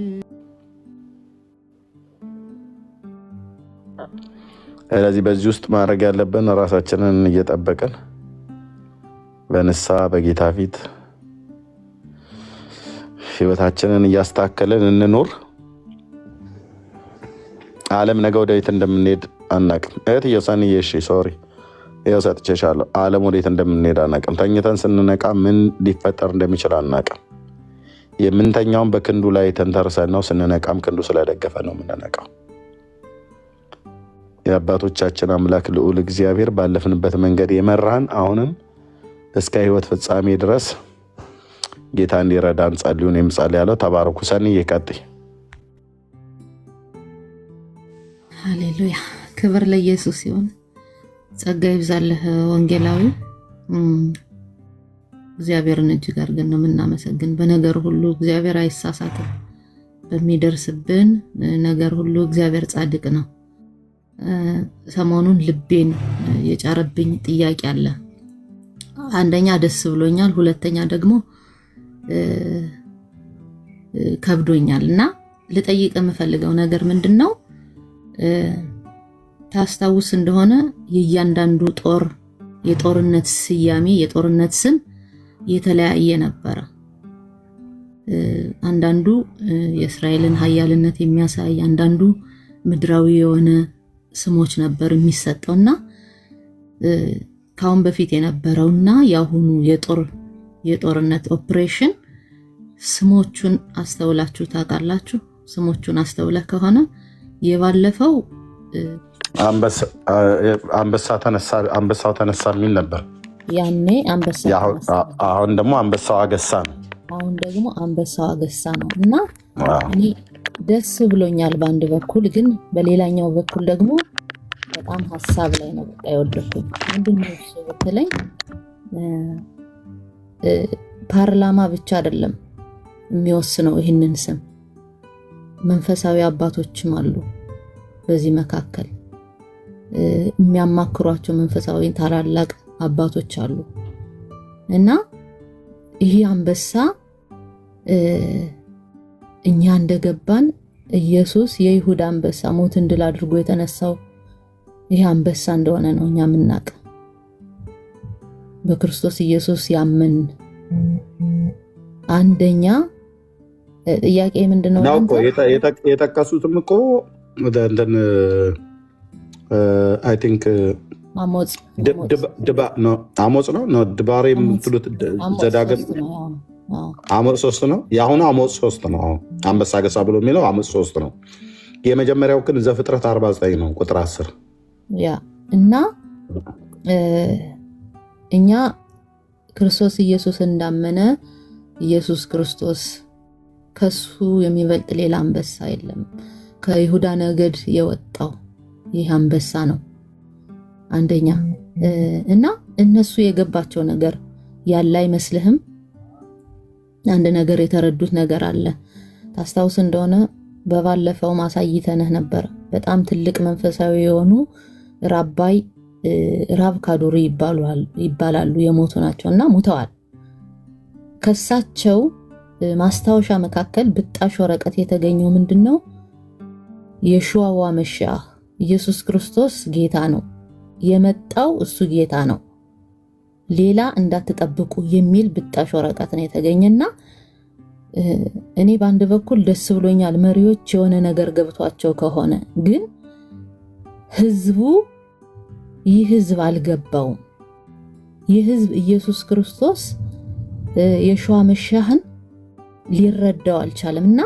ስለዚህ በዚህ ውስጥ ማድረግ ያለብን ራሳችንን እየጠበቅን በንስሐ በጌታ ፊት ህይወታችንን እያስተካከልን እንኖር። ዓለም ነገ ወዴት እንደምንሄድ አናቅም። እህት የሰንዬ እሺ ሶሪ ይኸው ሰጥቼሻለሁ። ዓለም ወዴት እንደምንሄድ አናቅም። ተኝተን ስንነቃ ምን ሊፈጠር እንደሚችል አናቅም። የምንተኛውን በክንዱ ላይ ተንተርሰን ነው፣ ስንነቃም ክንዱ ስለደገፈ ነው የምንነቃው። የአባቶቻችን አምላክ ልዑል እግዚአብሔር ባለፍንበት መንገድ የመራን አሁንም እስከ ህይወት ፍጻሜ ድረስ ጌታ እንዲረዳን ጸልዩን የምጸልያለሁ። ተባረኩ። ሰንዬ ቀጥይ። ሃሌሉያ፣ ክብር ለኢየሱስ ይሁን። ጸጋ ይብዛልህ ወንጌላዊ። እግዚአብሔርን እጅግ አድርገን ነው የምናመሰግን። በነገር ሁሉ እግዚአብሔር አይሳሳትም። በሚደርስብን ነገር ሁሉ እግዚአብሔር ጻድቅ ነው። ሰሞኑን ልቤን የጫረብኝ ጥያቄ አለ። አንደኛ ደስ ብሎኛል፣ ሁለተኛ ደግሞ ከብዶኛል እና ልጠይቅ የምፈልገው ነገር ምንድነው? ታስታውስ እንደሆነ የእያንዳንዱ ጦር የጦርነት ስያሜ የጦርነት ስም የተለያየ ነበረ። አንዳንዱ የእስራኤልን ኃያልነት የሚያሳይ፣ አንዳንዱ ምድራዊ የሆነ ስሞች ነበር የሚሰጠውና ካሁን በፊት የነበረውና ያሁኑ የጦርነት ኦፕሬሽን ስሞቹን አስተውላችሁ ታውቃላችሁ? ስሞቹን አስተውለ ከሆነ የባለፈው አንበሳው ተነሳ የሚል ነበር ያኔ አንበሳ። አሁን ደግሞ አንበሳው አገሳ ነው። አሁን ደግሞ አንበሳው አገሳ ነው እና እኔ ደስ ብሎኛል በአንድ በኩል፣ ግን በሌላኛው በኩል ደግሞ በጣም ሀሳብ ላይ ነው በቃ የወደኩኝ። ምንድነው እሱ በተለይ ፓርላማ ብቻ አይደለም የሚወስነው ይህንን ስም፣ መንፈሳዊ አባቶችም አሉ በዚህ መካከል የሚያማክሯቸው መንፈሳዊ ታላላቅ አባቶች አሉ እና ይሄ አንበሳ እኛ እንደገባን ኢየሱስ የይሁዳ አንበሳ ሞትን ድል አድርጎ የተነሳው ይሄ አንበሳ እንደሆነ ነው እኛ የምናውቀው። በክርስቶስ ኢየሱስ ያመን አንደኛ ጥያቄ ምንድነው? የጠቀሱትም እኮ እንትን አይ ቲንክ አሞጽ ነው ድባሬ የምትሉት ዘዳግም አሞጽ 3 ነው። የአሁኑ አሞጽ 3 ነው። አሁን አንበሳ ገሳ ብሎ የሚለው አሞጽ 3 ነው። የመጀመሪያው ግን ዘፍጥረት 49 ነው ቁጥር 10 ያ እና እኛ ክርስቶስ ኢየሱስ እንዳመነ ኢየሱስ ክርስቶስ ከሱ የሚበልጥ ሌላ አንበሳ የለም። ከይሁዳ ነገድ የወጣው ይህ አንበሳ ነው አንደኛ። እና እነሱ የገባቸው ነገር ያለ አይመስልህም? አንድ ነገር የተረዱት ነገር አለ። ታስታውስ እንደሆነ በባለፈው ማሳይተንህ ነበር። በጣም ትልቅ መንፈሳዊ የሆኑ ራባይ ራብ ካዶሪ ይባላሉ፣ የሞቱ ናቸውና ሙተዋል። ከሳቸው ማስታወሻ መካከል ብጣሽ ወረቀት የተገኘው ምንድነው? የሹዋዋ መሻህ ኢየሱስ ክርስቶስ ጌታ ነው፣ የመጣው እሱ ጌታ ነው፣ ሌላ እንዳትጠብቁ የሚል ብጣሽ ወረቀት ነው የተገኘና እኔ በአንድ በኩል ደስ ብሎኛል። መሪዎች የሆነ ነገር ገብቷቸው ከሆነ ግን ህዝቡ ይህ ህዝብ አልገባውም። ይህ ህዝብ ኢየሱስ ክርስቶስ የሹዋ መሻህን ሊረዳው አልቻለምና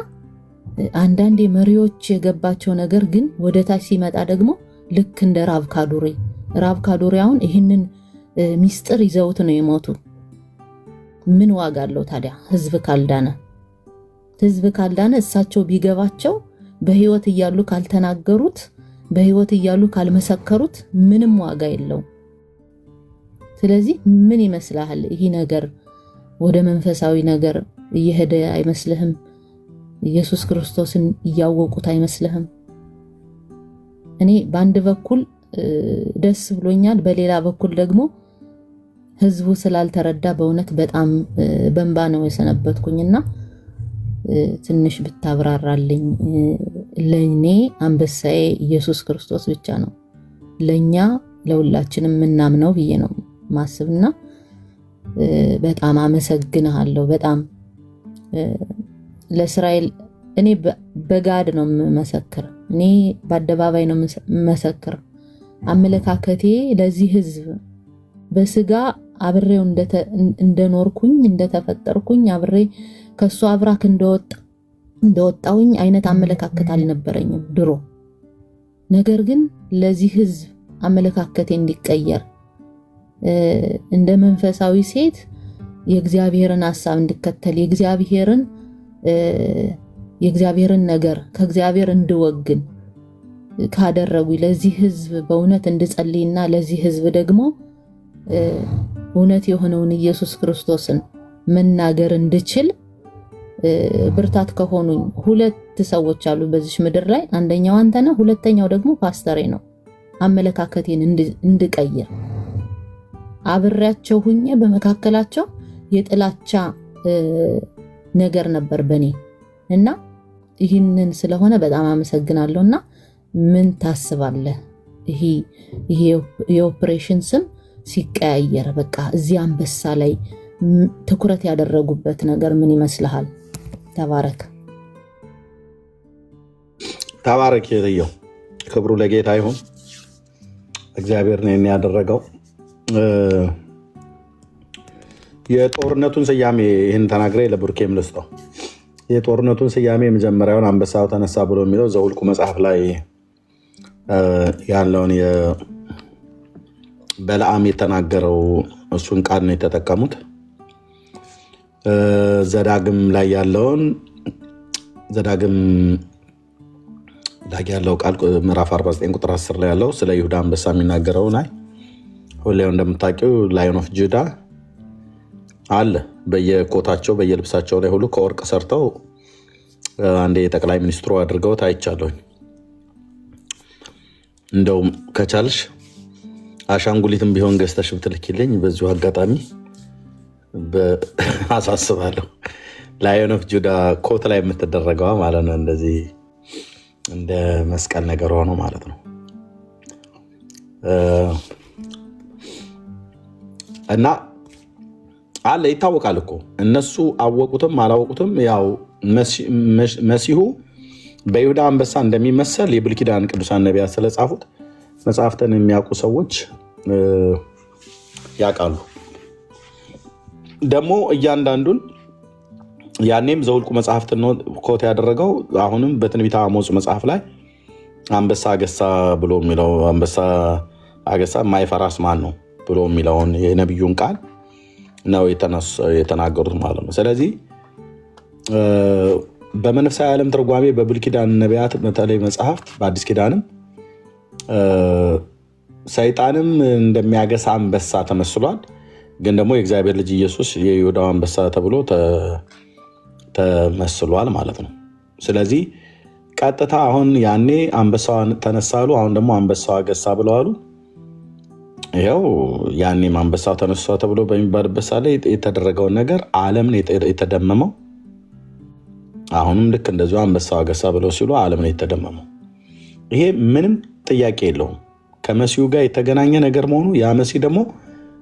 አንዳንዴ መሪዎች የገባቸው ነገር ግን ወደ ታች ሲመጣ ደግሞ ልክ እንደ ራብ ካዶሪ አሁን ይህንን ሚስጥር ይዘውት ነው የሞቱ። ምን ዋጋ አለው ታዲያ ህዝብ ካልዳነ እሳቸው ቢገባቸው በህይወት እያሉ ካልተናገሩት፣ በህይወት እያሉ ካልመሰከሩት ምንም ዋጋ የለውም። ስለዚህ ምን ይመስልሃል? ይህ ነገር ወደ መንፈሳዊ ነገር እየሄደ አይመስልህም? ኢየሱስ ክርስቶስን እያወቁት አይመስልህም? እኔ በአንድ በኩል ደስ ብሎኛል፣ በሌላ በኩል ደግሞ ህዝቡ ስላልተረዳ በእውነት በጣም በእንባ ነው የሰነበትኩኝና ትንሽ ብታብራራልኝ። ለኔ አንበሳዬ ኢየሱስ ክርስቶስ ብቻ ነው፣ ለኛ ለሁላችንም ምናምነው ብዬ ነው ማስብና በጣም አመሰግናለሁ። በጣም ለእስራኤል እኔ በጋድ ነው መሰክር፣ እኔ በአደባባይ ነው መሰክር። አመለካከቴ ለዚህ ህዝብ በስጋ አብሬው እንደኖርኩኝ እንደተፈጠርኩኝ አብሬ ከሱ አብራክ እንደወጣውኝ አይነት አመለካከት አልነበረኝም ድሮ። ነገር ግን ለዚህ ህዝብ አመለካከቴ እንዲቀየር እንደ መንፈሳዊ ሴት የእግዚአብሔርን ሐሳብ እንድከተል የእግዚአብሔርን ነገር ከእግዚአብሔር እንድወግን ካደረጉ ለዚህ ህዝብ በእውነት እንድጸልይና ለዚህ ህዝብ ደግሞ እውነት የሆነውን ኢየሱስ ክርስቶስን መናገር እንድችል ብርታት ከሆኑኝ ሁለት ሰዎች አሉ በዚህ ምድር ላይ። አንደኛው አንተ ነህ፣ ሁለተኛው ደግሞ ፓስተሬ ነው። አመለካከቴን እንድቀይር አብሬያቸው ሁኜ በመካከላቸው የጥላቻ ነገር ነበር በኔ እና ይህንን ስለሆነ በጣም አመሰግናለሁና ምን ታስባለህ? ይሄ የኦፕሬሽን ስም ሲቀያየር በቃ እዚህ አንበሳ ላይ ትኩረት ያደረጉበት ነገር ምን ይመስልሃል? ተባረክ የትየው ክብሩ ለጌታ ይሁን። እግዚአብሔር ነው ያደረገው። የጦርነቱን ስያሜ ይህን ተናግሬ ለብሩኬም ልስጠው። የጦርነቱን ስያሜ የመጀመሪያውን አንበሳው ተነሳ ብሎ የሚለው ዘኍልቍ መጽሐፍ ላይ ያለውን በለዓም የተናገረው እሱን ቃል ነው የተጠቀሙት። ዘዳግም ላይ ያለውን ዘዳግም ላይ ያለው ቃል ምዕራፍ 49 ቁጥር 10 ላይ ያለው ስለ ይሁዳ አንበሳ የሚናገረው ላይ ሁሌው እንደምታውቂው ላዮን ኦፍ ጁዳ አለ። በየኮታቸው በየልብሳቸው ላይ ሁሉ ከወርቅ ሰርተው አንዴ የጠቅላይ ሚኒስትሩ አድርገው ታይቻለሁኝ። እንደውም ከቻልሽ አሻንጉሊትም ቢሆን ገዝተሽ ብትልኪልኝ በዚሁ አጋጣሚ አሳስባለሁ። ላዮን ኦፍ ጁዳ ኮት ላይ የምትደረገዋ ማለት ነው። እንደዚህ እንደ መስቀል ነገር ሆኖ ማለት ነው። እና አለ ይታወቃል እኮ እነሱ አወቁትም አላወቁትም፣ ያው መሲሁ በይሁዳ አንበሳ እንደሚመሰል የብሉይ ኪዳን ቅዱሳን ነቢያት ስለጻፉት መጽሐፍትን የሚያውቁ ሰዎች ያውቃሉ። ደግሞ እያንዳንዱን ያኔም ዘኍልቍ መጽሐፍትን ኮት ያደረገው አሁንም በትንቢተ አሞጽ መጽሐፍ ላይ አንበሳ አገሳ ብሎ የሚለው አንበሳ አገሳ የማይፈራስ ማን ነው ብሎ የሚለውን የነቢዩን ቃል ነው የተናገሩት ማለት ነው። ስለዚህ በመንፈሳዊ ዓለም ትርጓሜ በብሉይ ኪዳን ነቢያት በተለይ መጽሐፍት በአዲስ ኪዳንም ሰይጣንም እንደሚያገሳ አንበሳ ተመስሏል። ግን ደግሞ የእግዚአብሔር ልጅ ኢየሱስ የይሁዳው አንበሳ ተብሎ ተመስሏል ማለት ነው። ስለዚህ ቀጥታ አሁን ያኔ አንበሳዋን ተነሳሉ፣ አሁን ደግሞ አንበሳዋ ገሳ ብለዋሉ። ይኸው ያኔም አንበሳው ተነሳ ተብሎ በሚባልበት ሳለ የተደረገውን ነገር ዓለም የተደመመው አሁንም ልክ እንደዚሁ አንበሳዋ ገሳ ብለው ሲሉ ዓለም ነው የተደመመው። ይሄ ምንም ጥያቄ የለውም ከመሲሁ ጋር የተገናኘ ነገር መሆኑ። ያ መሲህ ደግሞ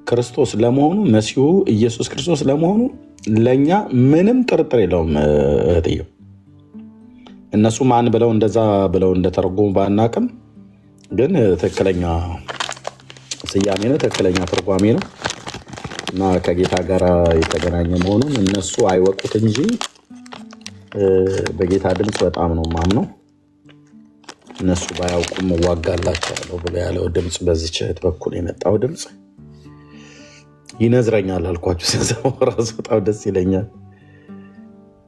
ክርስቶስ ለመሆኑ መሲሁ ኢየሱስ ክርስቶስ ለመሆኑ ለእኛ ምንም ጥርጥር የለውም እህትየው። እነሱ ማን ብለው እንደዛ ብለው እንደተረጎሙ ባናቅም ግን ትክክለኛ ስያሜ ነው፣ ትክክለኛ ትርጓሜ ነው እና ከጌታ ጋር የተገናኘ መሆኑን እነሱ አይወቁት እንጂ በጌታ ድምፅ በጣም ነው ማምነው። እነሱ ባያውቁም እዋጋላቸዋለሁ ብሎ ያለው ድምፅ በዚች እህት በኩል የመጣው ድምፅ ይነዝረኛል አልኳችሁ። ሲሰማው ራሱ በጣም ደስ ይለኛል።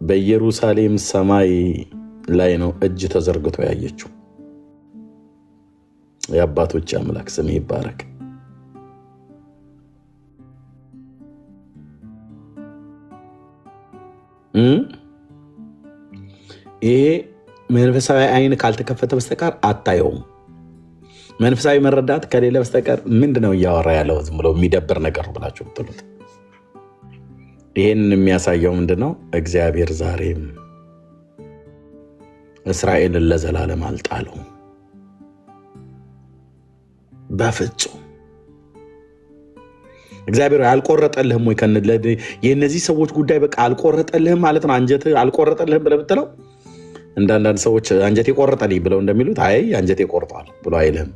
በኢየሩሳሌም ሰማይ ላይ ነው እጅ ተዘርግቶ ያየችው። የአባቶች አምላክ ስም ይባረክ። ይሄ መንፈሳዊ አይን ካልተከፈተ በስተቀር አታየውም። መንፈሳዊ መረዳት ከሌለ በስተቀር ምንድነው እያወራ ያለው? ዝም ብሎ የሚደብር ነገር ብላችሁ ብትሉት ይህን የሚያሳየው ምንድነው? እግዚአብሔር ዛሬም እስራኤልን ለዘላለም አልጣለው በፍጹም። እግዚአብሔር አልቆረጠልህም ወይ? የእነዚህ ሰዎች ጉዳይ በቃ አልቆረጠልህም ማለት ነው። አንጀት አልቆረጠልህም ብለህ ብትለው እንዳንዳንድ ሰዎች አንጀቴ ቆረጠልኝ ብለው እንደሚሉት አይ አንጀቴ ቆርጧል ብሎ አይልህም።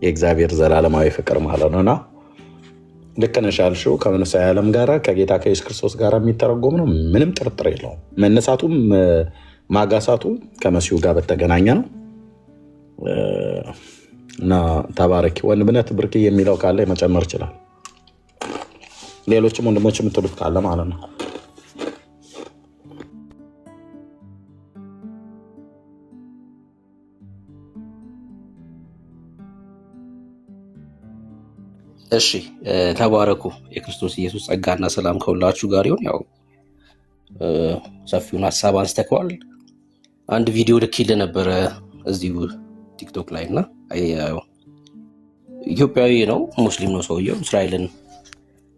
የእግዚአብሔር ዘላለማዊ ፍቅር ማለት ነውና ልክ ነሽ ያልሽው ከመንፈሳዊ ዓለም ጋር ከጌታ ከኢየሱስ ክርስቶስ ጋር የሚተረጎም ነው። ምንም ጥርጥር የለውም። መነሳቱም ማጋሳቱ ከመሲሁ ጋር በተገናኘ ነው እና ተባረኪ ወንድምነት ብርክ የሚለው ካለ መጨመር ይችላል። ሌሎችም ወንድሞች የምትሉት ካለ ማለት ነው። እሺ ተባረኩ። የክርስቶስ ኢየሱስ ጸጋና ሰላም ከሁላችሁ ጋር ይሁን። ያው ሰፊውን ሀሳብ አንስተከዋል። አንድ ቪዲዮ ልኬልህ ነበረ እዚሁ ቲክቶክ ላይ እና ኢትዮጵያዊ ነው፣ ሙስሊም ነው ሰውየው። እስራኤልን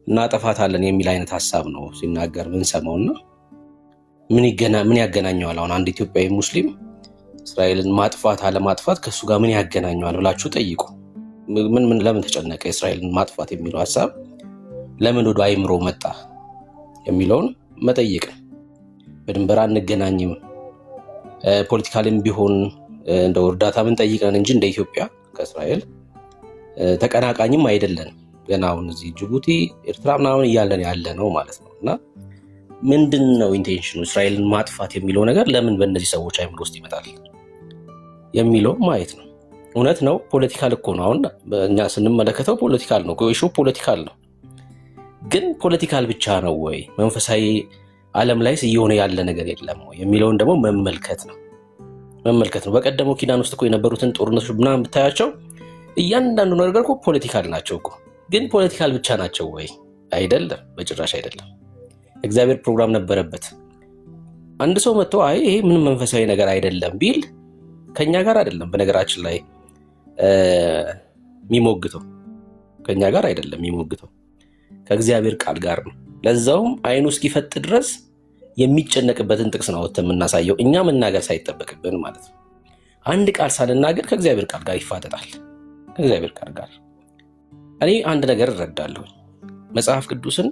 እናጠፋታለን የሚል አይነት ሀሳብ ነው ሲናገር ምንሰማው እና ምን ያገናኘዋል? አሁን አንድ ኢትዮጵያዊ ሙስሊም እስራኤልን ማጥፋት አለማጥፋት ከእሱ ጋር ምን ያገናኘዋል ብላችሁ ጠይቁ። ለምን ተጨነቀ? እስራኤልን ማጥፋት የሚለው ሀሳብ ለምን ወደ አይምሮ መጣ የሚለውን መጠየቅ። በድንበር አንገናኝም፣ ፖለቲካልም ቢሆን እንደው እርዳታ ምን ጠይቀን እንጂ እንደ ኢትዮጵያ ከእስራኤል ተቀናቃኝም አይደለንም። ገና አሁን እዚህ ጅቡቲ፣ ኤርትራ ምናምን እያለን ያለ ነው ማለት ነው። እና ምንድን ነው ኢንቴንሽኑ? እስራኤልን ማጥፋት የሚለው ነገር ለምን በእነዚህ ሰዎች አይምሮ ውስጥ ይመጣል የሚለው ማየት ነው። እውነት ነው፣ ፖለቲካል እኮ ነው። አሁን እኛ ስንመለከተው ፖለቲካል ነው፣ ኢሹ ፖለቲካል ነው። ግን ፖለቲካል ብቻ ነው ወይ? መንፈሳዊ ዓለም ላይ እየሆነ ያለ ነገር የለም ወይ የሚለውን ደግሞ መመልከት ነው። በቀደመው ኪዳን ውስጥ እኮ የነበሩትን ጦርነቶች ምናምን ብታያቸው እያንዳንዱ ነገር እኮ ፖለቲካል ናቸው እኮ። ግን ፖለቲካል ብቻ ናቸው ወይ? አይደለም፣ በጭራሽ አይደለም። እግዚአብሔር ፕሮግራም ነበረበት። አንድ ሰው መጥቶ አይ ይሄ ምንም መንፈሳዊ ነገር አይደለም ቢል ከኛ ጋር አይደለም። በነገራችን ላይ የሚሞግተው ከኛ ጋር አይደለም የሚሞግተው፣ ከእግዚአብሔር ቃል ጋር ነው። ለዛውም አይኑ እስኪፈጥ ድረስ የሚጨነቅበትን ጥቅስ ነው ወጥተን የምናሳየው፣ እኛ መናገር ሳይጠበቅብን ማለት ነው። አንድ ቃል ሳልናገር ከእግዚአብሔር ቃል ጋር ይፋጠጣል። ከእግዚአብሔር ቃል ጋር እኔ አንድ ነገር እረዳለሁ። መጽሐፍ ቅዱስን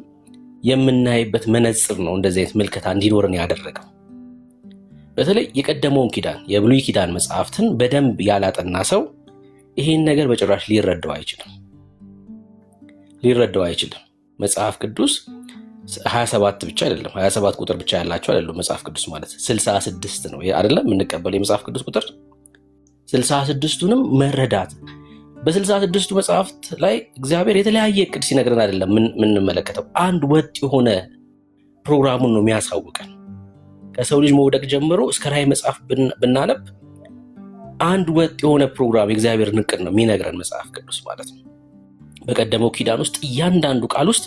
የምናይበት መነጽር ነው እንደዚህ አይነት ምልከታ እንዲኖርን ያደረገው። በተለይ የቀደመውን ኪዳን የብሉይ ኪዳን መጽሐፍትን በደንብ ያላጠና ሰው ይሄን ነገር በጭራሽ ሊረዳው አይችልም። መጽሐፍ ቅዱስ 27 ብቻ አይደለም፣ 27 ቁጥር ብቻ ያላቸው አይደለም። መጽሐፍ ቅዱስ ማለት 66 ነው አይደለም? የምንቀበለው የመጽሐፍ ቅዱስ ቁጥር 66ቱንም መረዳት በ66ቱ መጽሐፍት ላይ እግዚአብሔር የተለያየ እቅድ ሲነግረን አይደለም የምንመለከተው። አንድ ወጥ የሆነ ፕሮግራሙን ነው የሚያሳውቀን። ከሰው ልጅ መውደቅ ጀምሮ እስከ ራዕይ መጽሐፍ ብናነብ አንድ ወጥ የሆነ ፕሮግራም የእግዚአብሔርን እቅድ ነው የሚነግረን መጽሐፍ ቅዱስ ማለት ነው። በቀደመው ኪዳን ውስጥ እያንዳንዱ ቃል ውስጥ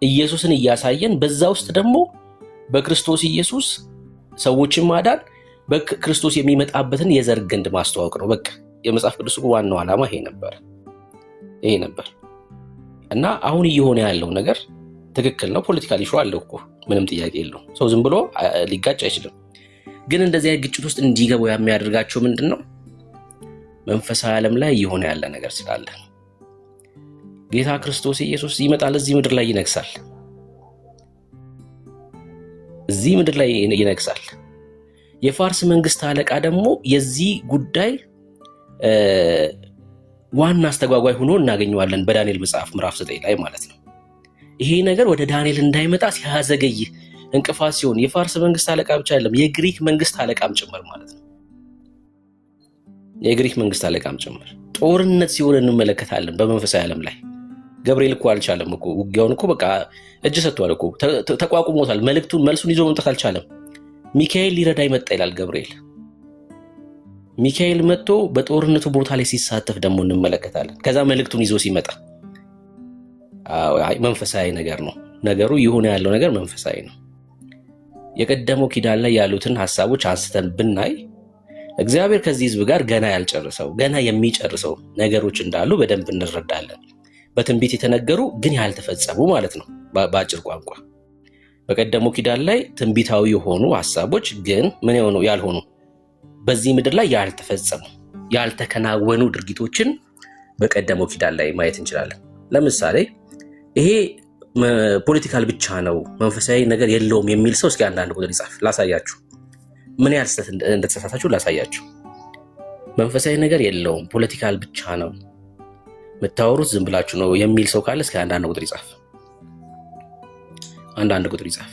ኢየሱስን እያሳየን፣ በዛ ውስጥ ደግሞ በክርስቶስ ኢየሱስ ሰዎችን ማዳን፣ በክርስቶስ የሚመጣበትን የዘር ግንድ ማስተዋወቅ ነው። በቃ የመጽሐፍ ቅዱስ ዋናው ዓላማ ይሄ ነበር እና አሁን እየሆነ ያለው ነገር ትክክል ነው። ፖለቲካል ኢሹ አለው እኮ ምንም ጥያቄ የለውም። ሰው ዝም ብሎ ሊጋጭ አይችልም። ግን እንደዚህ አይነት ግጭት ውስጥ እንዲገቡ የሚያደርጋቸው ምንድን ነው? መንፈሳዊ ዓለም ላይ እየሆነ ያለ ነገር ስላለ ነው። ጌታ ክርስቶስ ኢየሱስ ይመጣል፣ እዚህ ምድር ላይ ይነግሳል። እዚህ ምድር ላይ ይነግሳል። የፋርስ መንግስት አለቃ ደግሞ የዚህ ጉዳይ ዋና አስተጓጓይ ሆኖ እናገኘዋለን በዳንኤል መጽሐፍ ምዕራፍ 9 ላይ ማለት ነው። ይሄ ነገር ወደ ዳንኤል እንዳይመጣ ሲያዘገይ እንቅፋት ሲሆን የፋርስ መንግስት አለቃ ብቻ አይደለም፣ የግሪክ መንግስት አለቃም ጭምር ማለት ነው። የግሪክ መንግስት አለቃም ጭምር ጦርነት ሲሆን እንመለከታለን በመንፈሳዊ ዓለም ላይ። ገብርኤል እኮ አልቻለም እኮ ውጊያውን እኮ በቃ እጅ ሰጥቷል እኮ ተቋቁሞታል። መልሱን ይዞ መምጣት አልቻለም። ሚካኤል ሊረዳ ይመጣ ይላል ገብርኤል። ሚካኤል መጥቶ በጦርነቱ ቦታ ላይ ሲሳተፍ ደግሞ እንመለከታለን። ከዛ መልእክቱን ይዞ ሲመጣ መንፈሳዊ ነገር ነው ነገሩ። የሆነ ያለው ነገር መንፈሳዊ ነው። የቀደመው ኪዳን ላይ ያሉትን ሐሳቦች አንስተን ብናይ እግዚአብሔር ከዚህ ህዝብ ጋር ገና ያልጨርሰው ገና የሚጨርሰው ነገሮች እንዳሉ በደንብ እንረዳለን። በትንቢት የተነገሩ ግን ያልተፈጸሙ ማለት ነው። በአጭር ቋንቋ በቀደመው ኪዳን ላይ ትንቢታዊ የሆኑ ሐሳቦች ግን ምን ያልሆኑ በዚህ ምድር ላይ ያልተፈጸሙ ያልተከናወኑ ድርጊቶችን በቀደመው ኪዳን ላይ ማየት እንችላለን። ለምሳሌ ይሄ ፖለቲካል ብቻ ነው መንፈሳዊ ነገር የለውም የሚል ሰው እስኪ አንዳንድ ቁጥር ይጻፍ ላሳያችሁ። ምን ያህል እንደተሳሳታችሁ ላሳያችሁ። መንፈሳዊ ነገር የለውም ፖለቲካል ብቻ ነው የምታወሩት ዝም ብላችሁ ነው የሚል ሰው ካለ እስኪ አንዳንድ ቁጥር ይጻፍ። አንዳንድ ቁጥር ይጻፍ።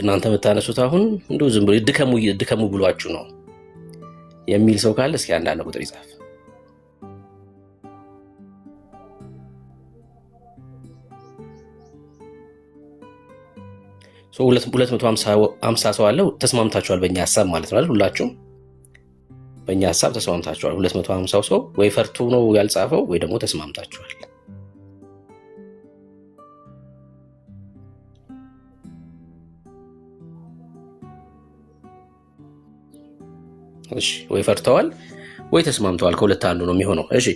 እናንተ የምታነሱት አሁን እንደው ዝም ብሎ ድከሙ ብሏችሁ ነው የሚል ሰው ካለ እስኪ አንዳንድ ቁጥር ይጻፍ። ሶ 250 ሰው አለው። ተስማምታችኋል በእኛ ሐሳብ ማለት ነው አይደል? ሁላችሁም በእኛ ሐሳብ ተስማምታችኋል። 250 ሰው ወይ ፈርቶ ነው ያልጻፈው ወይ ደግሞ ተስማምታችኋል። እሺ፣ ወይ ፈርተዋል ወይ ተስማምተዋል። ከሁለት አንዱ ነው የሚሆነው። እሺ፣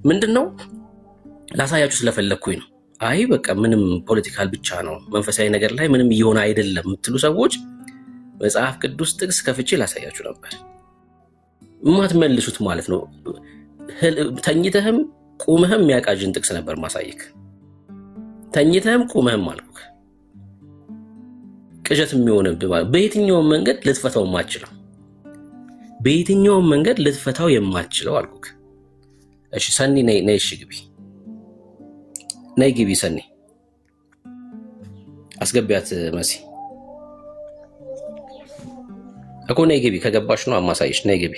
ምንድነው ላሳያችሁ ስለፈለኩኝ ነው። አይ በቃ ምንም ፖለቲካል ብቻ ነው መንፈሳዊ ነገር ላይ ምንም እየሆነ አይደለም የምትሉ ሰዎች መጽሐፍ ቅዱስ ጥቅስ ከፍቼ ላሳያችሁ ነበር። የማትመልሱት ማለት ነው። ተኝተህም ቁመህም የሚያቃዥን ጥቅስ ነበር ማሳየክ። ተኝተህም ቁመህም አልኩህ። ቅዠት የሚሆንብህ ማለት በየትኛውም መንገድ ልትፈታው የማትችለው በየትኛውም መንገድ ልትፈታው የማትችለው አልኩህ። እሺ ሰኒ ነይ እሺ ግቢ ነይ ግቢ ሰኒ አስገቢያት መሲ እኮ ነይ ግቢ ከገባሽ ነው አማሳይሽ ነይ ግቢ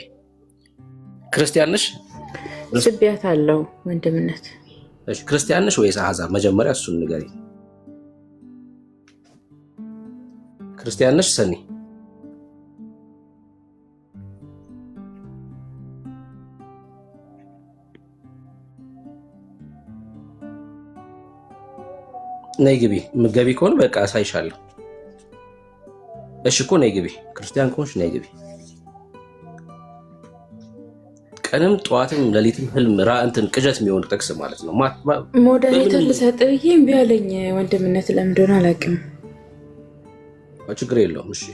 ክርስቲያን ነሽ ስቢያት አለው ወንድምነት እሺ ክርስቲያን ነሽ ወይስ አሕዛብ መጀመሪያ እሱን ንገሪ ክርስቲያን ነሽ ሰኒ ነይ ግቢ ምገቢ ከሆነ በቃ አሳይሻለሁ እሺ እኮ ነይ ግቢ ክርስቲያን ከሆንሽ ነይ ግቢ ቀንም ጠዋትም ሌሊትም ህልም እንትን ቅዠት የሚሆን ጥቅስ ማለት ነው ሞዴሬተር ልሰጥ ብዬ እምቢ አለኝ ወንድምነት ለምን እንደሆነ አላውቅም ችግር የለውም እሺ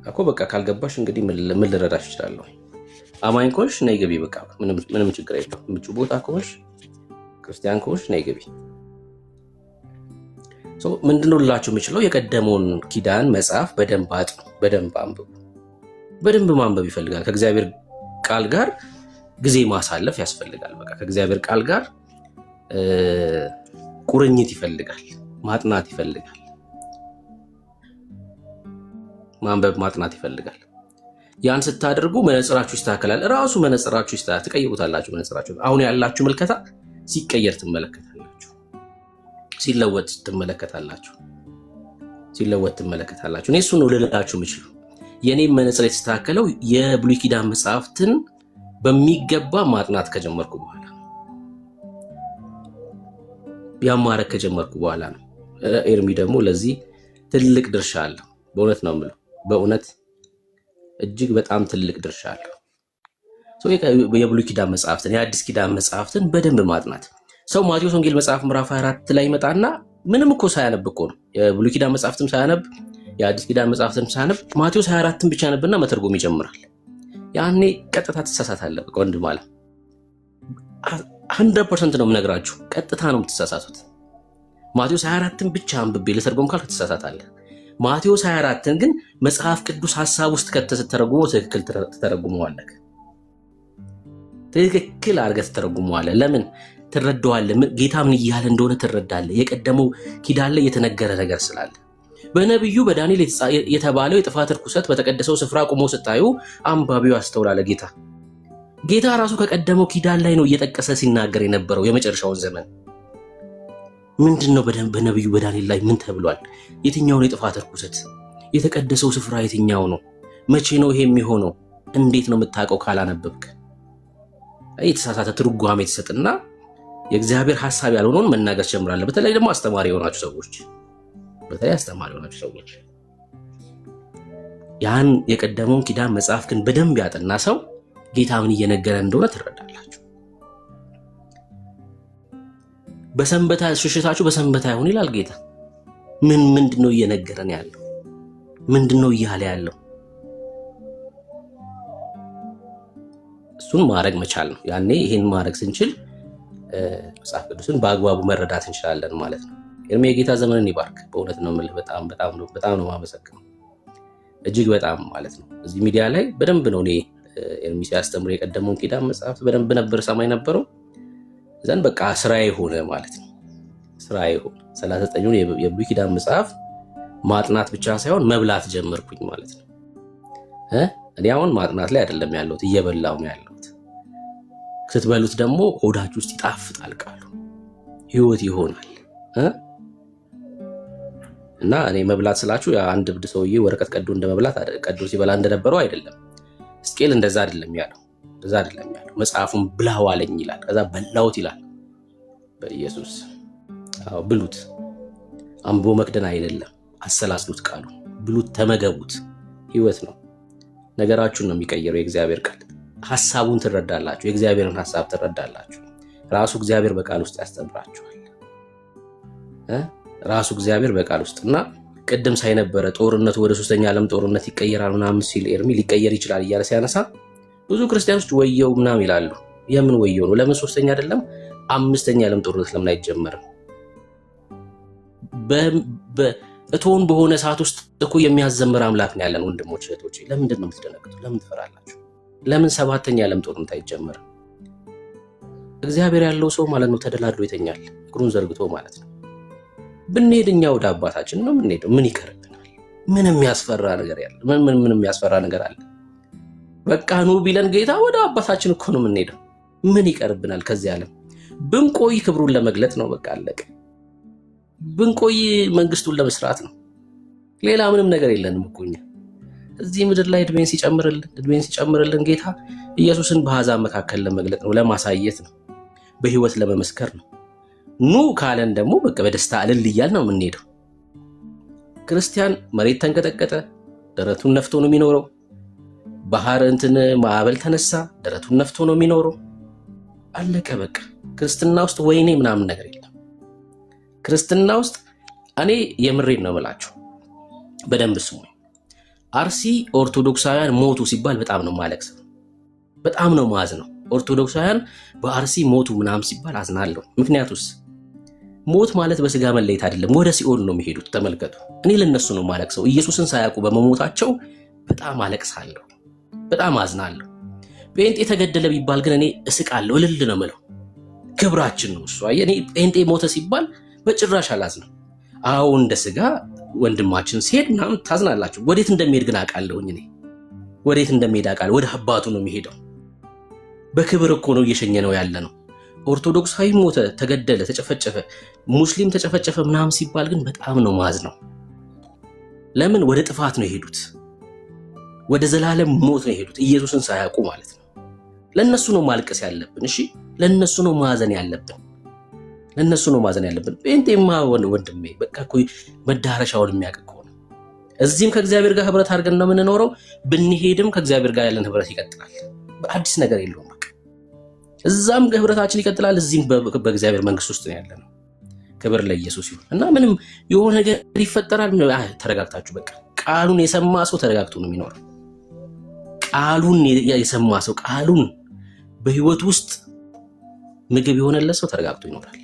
እኮ በቃ ካልገባሽ እንግዲህ ምን ልረዳሽ እችላለሁ አማኝ ከሆንሽ ነይ ግቢ በቃ ምንም ችግር የለውም ምቹ ቦታ ከሆንሽ ክርስቲያን ከሆንሽ ነይ ግቢ ምንድነው ልላችሁ የምችለው የቀደመውን ኪዳን መጽሐፍ በደንብ አጥኑ በደንብ አንብቡ በደንብ ማንበብ ይፈልጋል ከእግዚአብሔር ቃል ጋር ጊዜ ማሳለፍ ያስፈልጋል በቃ ከእግዚአብሔር ቃል ጋር ቁርኝት ይፈልጋል ማጥናት ይፈልጋል ማንበብ ማጥናት ይፈልጋል ያን ስታደርጉ መነጽራችሁ ይስተካከላል። ራሱ መነጽራችሁ ይስተካከላል፣ ትቀይሩታላችሁ። መነጽራችሁ አሁን ያላችሁ መልከታ ሲቀየር ትመለከታላችሁ፣ ሲለወጥ ትመለከታላችሁ፣ ሲለወጥ ትመለከታላችሁ። እኔ እሱ ነው ልላችሁ የምችለው። የኔም መነጽር የተስተካከለው የብሉይ ኪዳን መጽሐፍትን በሚገባ ማጥናት ከጀመርኩ በኋላ ያማረክ ከጀመርኩ በኋላ ነው። ኤርሚ ደግሞ ለዚህ ትልቅ ድርሻ አለው። በእውነት ነው የምለው፣ በእውነት እጅግ በጣም ትልቅ ድርሻ አለው። የብሉይ ኪዳን መጽሐፍትን የአዲስ ኪዳን መጽሐፍትን በደንብ ማጥናት። ሰው ማቴዎስ ወንጌል መጽሐፍ ምዕራፍ 24 ላይ ይመጣና ምንም እኮ ሳያነብ እኮ ነው የብሉይ ኪዳን መጽሐፍትም ሳያነብ የአዲስ ኪዳን መጽሐፍትም ሳያነብ ማቴዎስ 24ን ብቻ ያነብና መተርጎም ይጀምራል። ያኔ ቀጥታ ትሳሳታለህ። በቃ ወንድም አለ 100% ነው የምነግራችሁ፣ ቀጥታ ነው የምትሳሳቱት። ማቴዎስ 24ን ብቻ አንብቤ ልተርጎም ካልክ ትሳሳታለህ። ማቴዎስ 24ን ግን መጽሐፍ ቅዱስ ሐሳብ ውስጥ ከተተረጉሞ ትክክል ትተረጉመዋለህ። ትክክል አድርገህ ትተረጉመዋለህ። ለምን ትረዳዋለህ? ጌታ ምን እያለ እንደሆነ ትረዳለህ። የቀደመው ኪዳን ላይ የተነገረ ነገር ስላለ። በነቢዩ በዳንኤል የተባለው የጥፋት ርኩሰት በተቀደሰው ስፍራ ቆሞ ስታዩ አንባቢው ያስተውላል። ጌታ ራሱ ከቀደመው ኪዳን ላይ ነው እየጠቀሰ ሲናገር የነበረው የመጨረሻውን ዘመን ምንድነው? በነቢዩ በዳንኤል ላይ ምን ተብሏል? የትኛውን የጥፋት ርኩሰት? የተቀደሰው ስፍራ የትኛው ነው? መቼ ነው ይሄ የሚሆነው? እንዴት ነው የምታውቀው ካላነበብክ? የተሳሳተ ትርጓሜ የተሰጥና የእግዚአብሔር ሐሳብ ያልሆነውን መናገር ጀምራለህ። በተለይ ደግሞ አስተማሪ የሆናችሁ ሰዎች ያን የቀደመውን ኪዳን መጽሐፍ ግን በደንብ ያጠና ሰው ጌታ ምን እየነገረ እንደሆነ ትረዳላችሁ። በሰንበታ ሽሽታችሁ በሰንበታ ይሁን ይላል ጌታ። ምንድነው እየነገረን ያለው? ምንድነው እያለ ያለው? እሱን ማድረግ መቻል ነው። ያኔ ይሄን ማድረግ ስንችል መጽሐፍ ቅዱስን በአግባቡ መረዳት እንችላለን ማለት ነው። ኤርሚ የጌታ ዘመንን ይባርክ። በእውነት ነው የምልህ፣ በጣም ነው የማመሰግነው፣ እጅግ በጣም ማለት ነው። እዚህ ሚዲያ ላይ በደንብ ነው እኔ ኤርሚ ሲያስተምር የቀደመውን ኪዳን መጽሐፍት በደንብ ነበር ሰማይ ነበረው ዘን በቃ ስራዬ ሆነ ማለት ነው። ስራዬ ሆነ 39ን የብሉይ ኪዳን መጽሐፍ ማጥናት ብቻ ሳይሆን መብላት ጀመርኩኝ ማለት ነው። እኔ አሁን ማጥናት ላይ አይደለም ያለሁት፣ እየበላሁ ነው ያለሁት። ስትበሉት ደግሞ ሆዳችሁ ውስጥ ይጣፍጣል፣ ቃሉ ህይወት ይሆናል። እና እኔ መብላት ስላችሁ አንድ እብድ ሰውዬ ወረቀት ቀዶ እንደመብላት ቀዶ ሲበላ እንደነበረው አይደለም። ሕዝቅኤል እንደዛ አይደለም ያለው፣ መጽሐፉን ብላው አለኝ ይላል። ከዛ በላውት ይላል። በኢየሱስ ብሉት፣ አንብቦ መክደን አይደለም። አሰላስሉት፣ ቃሉ ብሉት፣ ተመገቡት። ህይወት ነው። ነገራችሁን ነው የሚቀየረው የእግዚአብሔር ቃል። ሐሳቡን ትረዳላችሁ፣ የእግዚአብሔርን ሐሳብ ትረዳላችሁ። ራሱ እግዚአብሔር በቃል ውስጥ ያስተምራችኋል። ራሱ እግዚአብሔር በቃል ውስጥ እና ቅድም ሳይነበረ ጦርነቱ ወደ 3ኛ ዓለም ጦርነት ይቀየራል ምናምን ሲል ኤርሚ ሊቀየር ይችላል እያለ ሲያነሳ ብዙ ክርስቲያኖች ወየው ምናምን ይላሉ። የምን ወየው ነው? ለምን 3ኛ አይደለም 5ኛ ዓለም ጦርነት ለምን አይጀመርም? እቶን በሆነ ሰዓት ውስጥ እኮ የሚያዘምር አምላክ ነው ያለን። ወንድሞች እህቶች፣ ለምንድን ነው የምትደነግጡ? ለምን ትፈራላችሁ? ለምን 7ኛ ዓለም ጦርነት አይጀመርም? እግዚአብሔር ያለው ሰው ማለት ነው ተደላድሎ ይተኛል፣ እግሩን ዘርግቶ ማለት ነው። ብንሄድ እኛ ወደ አባታችን ነው የምንሄደው። ምን ይቀርብናል? ምን የሚያስፈራ ነገር ያለ? ምን የሚያስፈራ ነገር አለ? በቃ ኑ ቢለን ጌታ ወደ አባታችን እኮ ነው የምንሄደው። ምን ይቀርብናል? ከዚህ ዓለም ብንቆይ ክብሩን ለመግለጥ ነው። በቃ አለቀ። ብንቆይ መንግስቱን ለመስራት ነው። ሌላ ምንም ነገር የለንም እኮ እኛ እዚህ ምድር ላይ እድሜን ሲጨምርልን ጌታ ኢየሱስን በአሕዛብ መካከል ለመግለጥ ነው፣ ለማሳየት ነው፣ በህይወት ለመመስከር ነው። ኑ ካለን ደግሞ በቃ በደስታ እልል እያልን ነው የምንሄደው። ክርስቲያን መሬት ተንቀጠቀጠ፣ ደረቱን ነፍቶ ነው የሚኖረው። ባህር ማዕበል ተነሳ፣ ደረቱን ነፍቶ ነው የሚኖረው። አለቀ በቃ። ክርስትና ውስጥ ወይኔ ምናምን ነገር የለም። ክርስትና ውስጥ እኔ የምሬን ነው የምላችሁ፣ በደንብ ስሙኝ። አርሲ ኦርቶዶክሳውያን ሞቱ ሲባል በጣም ነው ማለቅሰው፣ በጣም ነው ማዝነው። ኦርቶዶክሳውያን በአርሲ ሞቱ ምናምን ሲባል አዝናለሁ። ምክንያቱስ ሞት ማለት በስጋ መለየት አይደለም፣ ወደ ሲኦል ነው የሚሄዱት። ተመልከቱ። እኔ ለነሱ ነው ማለቅሰው። ኢየሱስን ሳያውቁ በመሞታቸው በጣም አለቅሳለሁ፣ በጣም አዝናለሁ። ጴንጤ ተገደለ ቢባል ግን እኔ እስቃለሁ፣ እልል ነው የምለው። ክብራችን ነው እሱ። እኔ ጴንጤ ሞተ ሲባል በጭራሽ አላዝንም። አዎ እንደ ስጋ ወንድማችን ሲሄድ ምናምን ታዝናላችሁ። ወዴት እንደሚሄድ ግን አውቃለሁኝ እኔ። ወዴት እንደሚሄድ ቃል ወደ አባቱ ነው የሚሄደው። በክብር እኮ ነው እየሸኘ ነው ያለ ነው። ኦርቶዶክሳዊ ሞተ፣ ተገደለ፣ ተጨፈጨፈ፣ ሙስሊም ተጨፈጨፈ ምናምን ሲባል ግን በጣም ነው ማዝ ነው። ለምን ወደ ጥፋት ነው የሄዱት? ወደ ዘላለም ሞት ነው የሄዱት፣ ኢየሱስን ሳያውቁ ማለት ነው። ለነሱ ነው ማልቀስ ያለብን። እሺ ለነሱ ነው ማዘን ያለብን። ለነሱ ነው ማዘን ያለብን። ጴንጤማ ወንድሜ በቃ እኮ መዳረሻውን የሚያውቅ እኮ ነው። እዚህም ከእግዚአብሔር ጋር ህብረት አድርገን ነው የምንኖረው። ብንሄድም ከእግዚአብሔር ጋር ያለን ህብረት ይቀጥላል። አዲስ ነገር የለውም። በቃ እዛም ህብረታችን ይቀጥላል፣ እዚህም በእግዚአብሔር መንግስት ውስጥ ነው ያለነው። ክብር ለኢየሱስ ይሁን እና ምንም የሆነ ነገር ይፈጠራል። ተረጋግታችሁ በቃ ቃሉን የሰማ ሰው ተረጋግቶ ነው የሚኖረው። ቃሉን የሰማ ሰው ቃሉን በህይወት ውስጥ ምግብ የሆነለት ሰው ተረጋግቶ ይኖራል።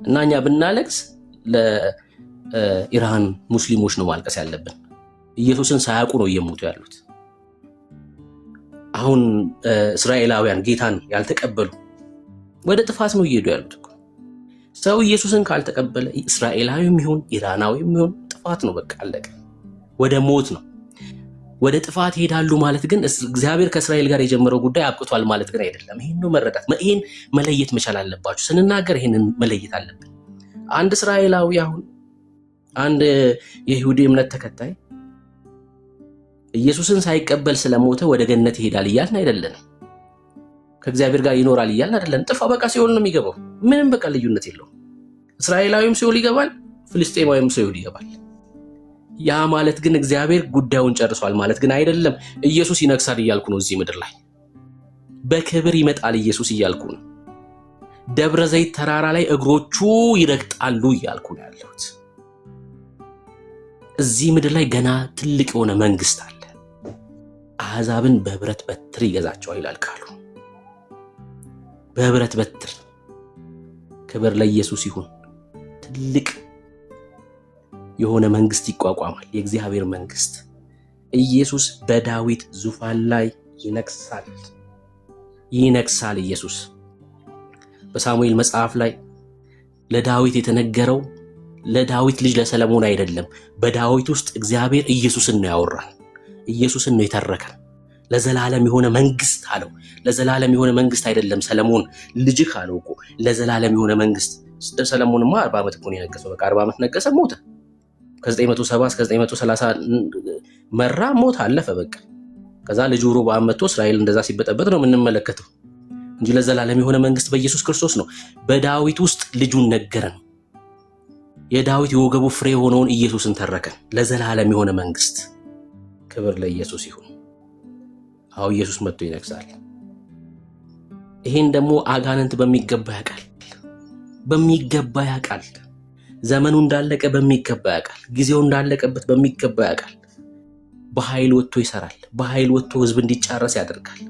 እና እኛ ብናለቅስ ለኢራን ሙስሊሞች ነው ማልቀስ ያለብን። ኢየሱስን ሳያውቁ ነው እየሞቱ ያሉት። አሁን እስራኤላውያን ጌታን ያልተቀበሉ ወደ ጥፋት ነው እየሄዱ ያሉት እኮ። ሰው ኢየሱስን ካልተቀበለ እስራኤላዊም ይሁን ኢራናዊም ይሁን ጥፋት ነው፣ በቃ አለቀ። ወደ ሞት ነው፣ ወደ ጥፋት ይሄዳሉ ማለት ግን እግዚአብሔር ከእስራኤል ጋር የጀመረው ጉዳይ አብቅቷል ማለት ግን አይደለም። ይሄን ነው መረዳት፣ ይሄን መለየት መቻል አለባችሁ። ስንናገር ይሄንን መለየት አለብን። አንድ እስራኤላዊ አሁን አንድ የይሁዲ እምነት ተከታይ ኢየሱስን ሳይቀበል ስለሞተ ወደ ገነት ይሄዳል እያልን አይደለም። ከእግዚአብሔር ጋር ይኖራል እያልን አይደለም። ጥፋ በቃ ሲኦል ነው የሚገባው። ምንም በቃ ልዩነት የለውም። እስራኤላዊም ሲኦል ይገባል፣ ፍልስጤማዊም ሲኦል ይገባል። ያ ማለት ግን እግዚአብሔር ጉዳዩን ጨርሷል ማለት ግን አይደለም። ኢየሱስ ይነግሳል እያልኩ ነው። እዚህ ምድር ላይ በክብር ይመጣል ኢየሱስ እያልኩ ነው። ደብረ ዘይት ተራራ ላይ እግሮቹ ይረግጣሉ እያልኩ ነው ያለሁት። እዚህ ምድር ላይ ገና ትልቅ የሆነ መንግስት አለ። አሕዛብን በብረት በትር ይገዛቸዋል ይላል ቃሉ። በብረት በትር። ክብር ለኢየሱስ ይሁን። ትልቅ የሆነ መንግስት ይቋቋማል፣ የእግዚአብሔር መንግስት። ኢየሱስ በዳዊት ዙፋን ላይ ይነግሳል። ይነግሳል ኢየሱስ። በሳሙኤል መጽሐፍ ላይ ለዳዊት የተነገረው ለዳዊት ልጅ ለሰለሞን አይደለም። በዳዊት ውስጥ እግዚአብሔር ኢየሱስን ነው ያወራል። ኢየሱስን ነው የተረከን። ለዘላለም የሆነ መንግስት አለው። ለዘላለም የሆነ መንግስት አይደለም ሰለሞን ልጅህ አለው እኮ። ለዘላለም የሆነ መንግስት። ሰለሞንማ 40 ዓመት እኮ ነው የነገሰው። በቃ 40 ዓመት ነገሰ፣ ሞተ። ከ970 እስከ 930 መራ፣ ሞተ፣ አለፈ በቃ። ከዛ ልጁ ሮብዓም መጥቶ እስራኤል እንደዛ ሲበጠበጥ ነው የምንመለከተው እንጂ ለዘላለም የሆነ መንግስት በኢየሱስ ክርስቶስ ነው። በዳዊት ውስጥ ልጁን ነገረን። የዳዊት የወገቡ ፍሬ የሆነውን ኢየሱስን ተረከን። ለዘላለም የሆነ መንግስት። ክብር ለኢየሱስ ይሁን። አዎ ኢየሱስ መጥቶ ይነግሳል። ይሄን ደግሞ አጋንንት በሚገባ ያውቃል። በሚገባ ያውቃል። ዘመኑ እንዳለቀ በሚገባ ያውቃል። ጊዜው እንዳለቀበት በሚገባ ያውቃል። በኃይል ወጥቶ ይሰራል። በኃይል ወጥቶ ህዝብ እንዲጫረስ ያደርጋል።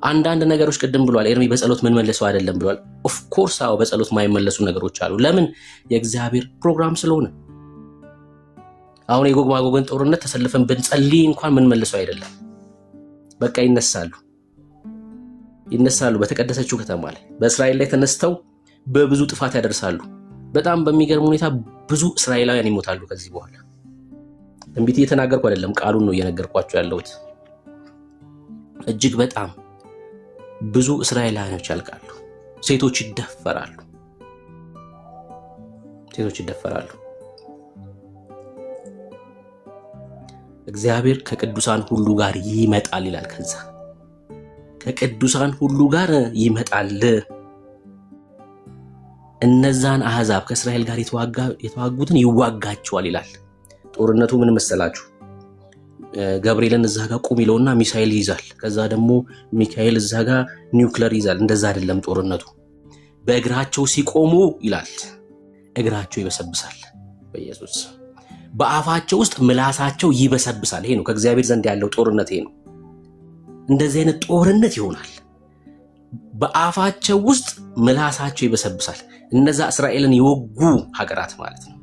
አንዳንድ ነገሮች ቅድም ብሏል ኤርሚ፣ በጸሎት ምን መልሰው አይደለም ብሏል። ኦፍ ኮርስ አዎ፣ በጸሎት ማይመለሱ ነገሮች አሉ። ለምን? የእግዚአብሔር ፕሮግራም ስለሆነ። አሁን የጎግ ማጎግን ጦርነት ተሰልፈን ብንጸልይ እንኳን ምን መልሰው አይደለም። በቃ ይነሳሉ። በተቀደሰችው ከተማ ላይ በእስራኤል ላይ ተነስተው በብዙ ጥፋት ያደርሳሉ። በጣም በሚገርም ሁኔታ ብዙ እስራኤላውያን ይሞታሉ ከዚህ በኋላ። ትንቢት እየተናገርኩ አይደለም፣ ቃሉን ነው እየነገርኳቸው ያለሁት። እጅግ በጣም ብዙ እስራኤላውያኖች ያልቃሉ። ሴቶች ይደፈራሉ። እግዚአብሔር ከቅዱሳን ሁሉ ጋር ይመጣል ይላል። ከዛ ከቅዱሳን ሁሉ ጋር ይመጣል። እነዛን አሕዛብ ከእስራኤል ጋር የተዋጉትን ይዋጋቸዋል ይላል። ጦርነቱ ምን መሰላችሁ? ገብርኤልን እዛ ጋር ቁም ይለውና ሚሳኤል ይይዛል። ከዛ ደግሞ ሚካኤል እዛ ጋር ኒውክለር ይይዛል። እንደዛ አይደለም ጦርነቱ። በእግራቸው ሲቆሙ ይላል እግራቸው ይበሰብሳል። በኢየሱስ በአፋቸው ውስጥ ምላሳቸው ይበሰብሳል። ይሄ ነው ከእግዚአብሔር ዘንድ ያለው ጦርነት። ይሄ ነው። እንደዚህ አይነት ጦርነት ይሆናል። በአፋቸው ውስጥ ምላሳቸው ይበሰብሳል። እነዛ እስራኤልን የወጉ ሀገራት ማለት ነው።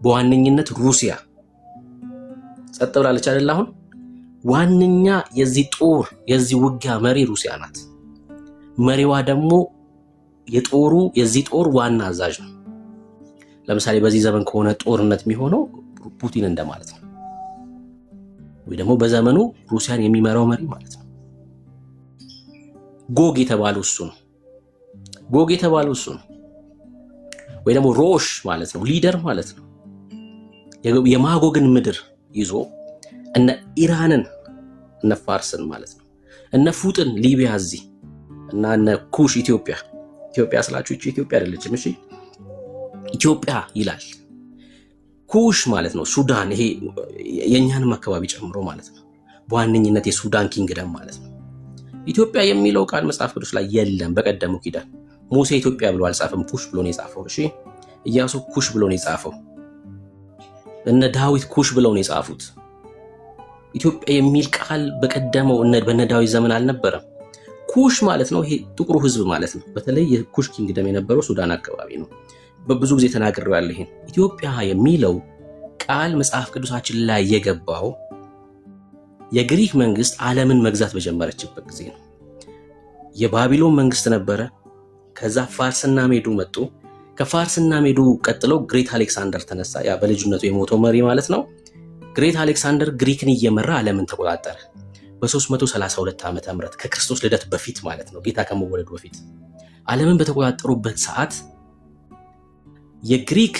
በዋነኝነት ሩሲያ ጸጥ ብላለች አይደል? አሁን ዋነኛ የዚህ ውጊያ መሪ ሩሲያ ናት። መሪዋ ደግሞ የዚህ ጦር ዋና አዛዥ ነው። ለምሳሌ በዚህ ዘመን ከሆነ ጦርነት የሚሆነው ፑቲን እንደማለት ነው። ወይ ደግሞ በዘመኑ ሩሲያን የሚመራው መሪ ማለት ነው። ጎግ የተባለው እሱ ነው። ጎግ የተባለው እሱ ነው። ወይ ደግሞ ሮሽ ማለት ነው፣ ሊደር ማለት ነው። የማጎግን ምድር ይዞ እነ ኢራንን እነ ፋርስን ማለት ነው እነ ፉጥን ሊቢያ እዚህ እና እነ ኩሽ ኢትዮጵያ ስላችሁ ኢትዮጵያ አይደለችም። እሺ ኢትዮጵያ ይላል። ኩሽ ማለት ነው ሱዳን፣ ይሄ የኛንም አካባቢ ጨምሮ ማለት ነው። በዋነኝነት የሱዳን ኪንግደም ማለት ነው። ኢትዮጵያ የሚለው ቃል መጽሐፍ ቅዱስ ላይ የለም። በቀደሙ ኪዳን ሙሴ ኢትዮጵያ ብሎ አልጻፈም፣ ኩሽ ብሎ ነው የጻፈው። እሺ ኢያሱ ኩሽ ብሎ ነው የጻፈው። እነ ዳዊት ኩሽ ብለው ነው የጻፉት። ኢትዮጵያ የሚል ቃል በቀደመው በነ ዳዊት ዘመን አልነበረም። ኩሽ ማለት ነው ይሄ ጥቁሩ ህዝብ ማለት ነው። በተለይ የኩሽ ኪንግደም የነበረው ሱዳን አካባቢ ነው። በብዙ ጊዜ ተናግሬው ያለ ይሄን ኢትዮጵያ የሚለው ቃል መጽሐፍ ቅዱሳችን ላይ የገባው የግሪክ መንግስት ዓለምን መግዛት በጀመረችበት ጊዜ ነው። የባቢሎን መንግስት ነበረ። ከዛ ፋርስና ሜዱ መጡ። ከፋርስና ሜዱ ቀጥለው ግሬት አሌክሳንደር ተነሳ። ያ በልጅነቱ የሞተው መሪ ማለት ነው። ግሬት አሌክሳንደር ግሪክን እየመራ ዓለምን ተቆጣጠረ። በ332 ዓመተ ምህረት ከክርስቶስ ልደት በፊት ማለት ነው፣ ጌታ ከመወለዱ በፊት ዓለምን በተቆጣጠሩበት ሰዓት የግሪክ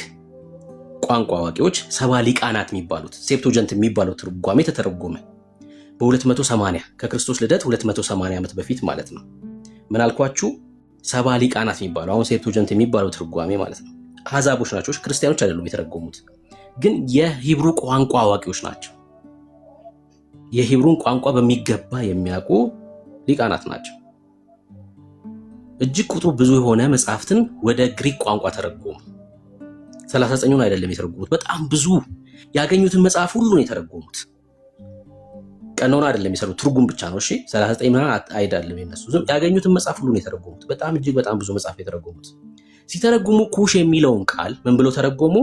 ቋንቋ አዋቂዎች 70 ሊቃናት የሚባሉት ሴፕቶጀንት የሚባለው ትርጓሜ ተተረጎመ በ280 ከክርስቶስ ልደት 280 ዓመት በፊት ማለት ነው። ምን አልኳችሁ? 70 ሊቃናት የሚባለው አሁን ሴፕቶጀንት የሚባለው ትርጓሜ ማለት ነው። አሕዛቦች ናቸው፣ ክርስቲያኖች አይደሉም የተረጎሙት፣ ግን የሂብሩ ቋንቋ አዋቂዎች ናቸው። የሂብሩን ቋንቋ በሚገባ የሚያውቁ ሊቃናት ናቸው። እጅግ ቁጥሩ ብዙ የሆነ መጽሐፍትን ወደ ግሪክ ቋንቋ ተረጎሙ። 39ን አይደለም የተረጎሙት፣ በጣም ብዙ ያገኙትን መጽሐፍ ሁሉ ነው የተረጎሙት። ቀኖና አይደለም የሰሩት፣ ትርጉም ብቻ ነው። እሺ 39 ምናምን አይደለም የነሱ፣ ያገኙትን መጽሐፍ ሁሉ ነው የተረጎሙት። በጣም እጅግ በጣም ብዙ መጽሐፍ የተረጎሙት። ሲተረጉሙ ኩሽ የሚለውን ቃል ምን ብለው ተረጎሙ?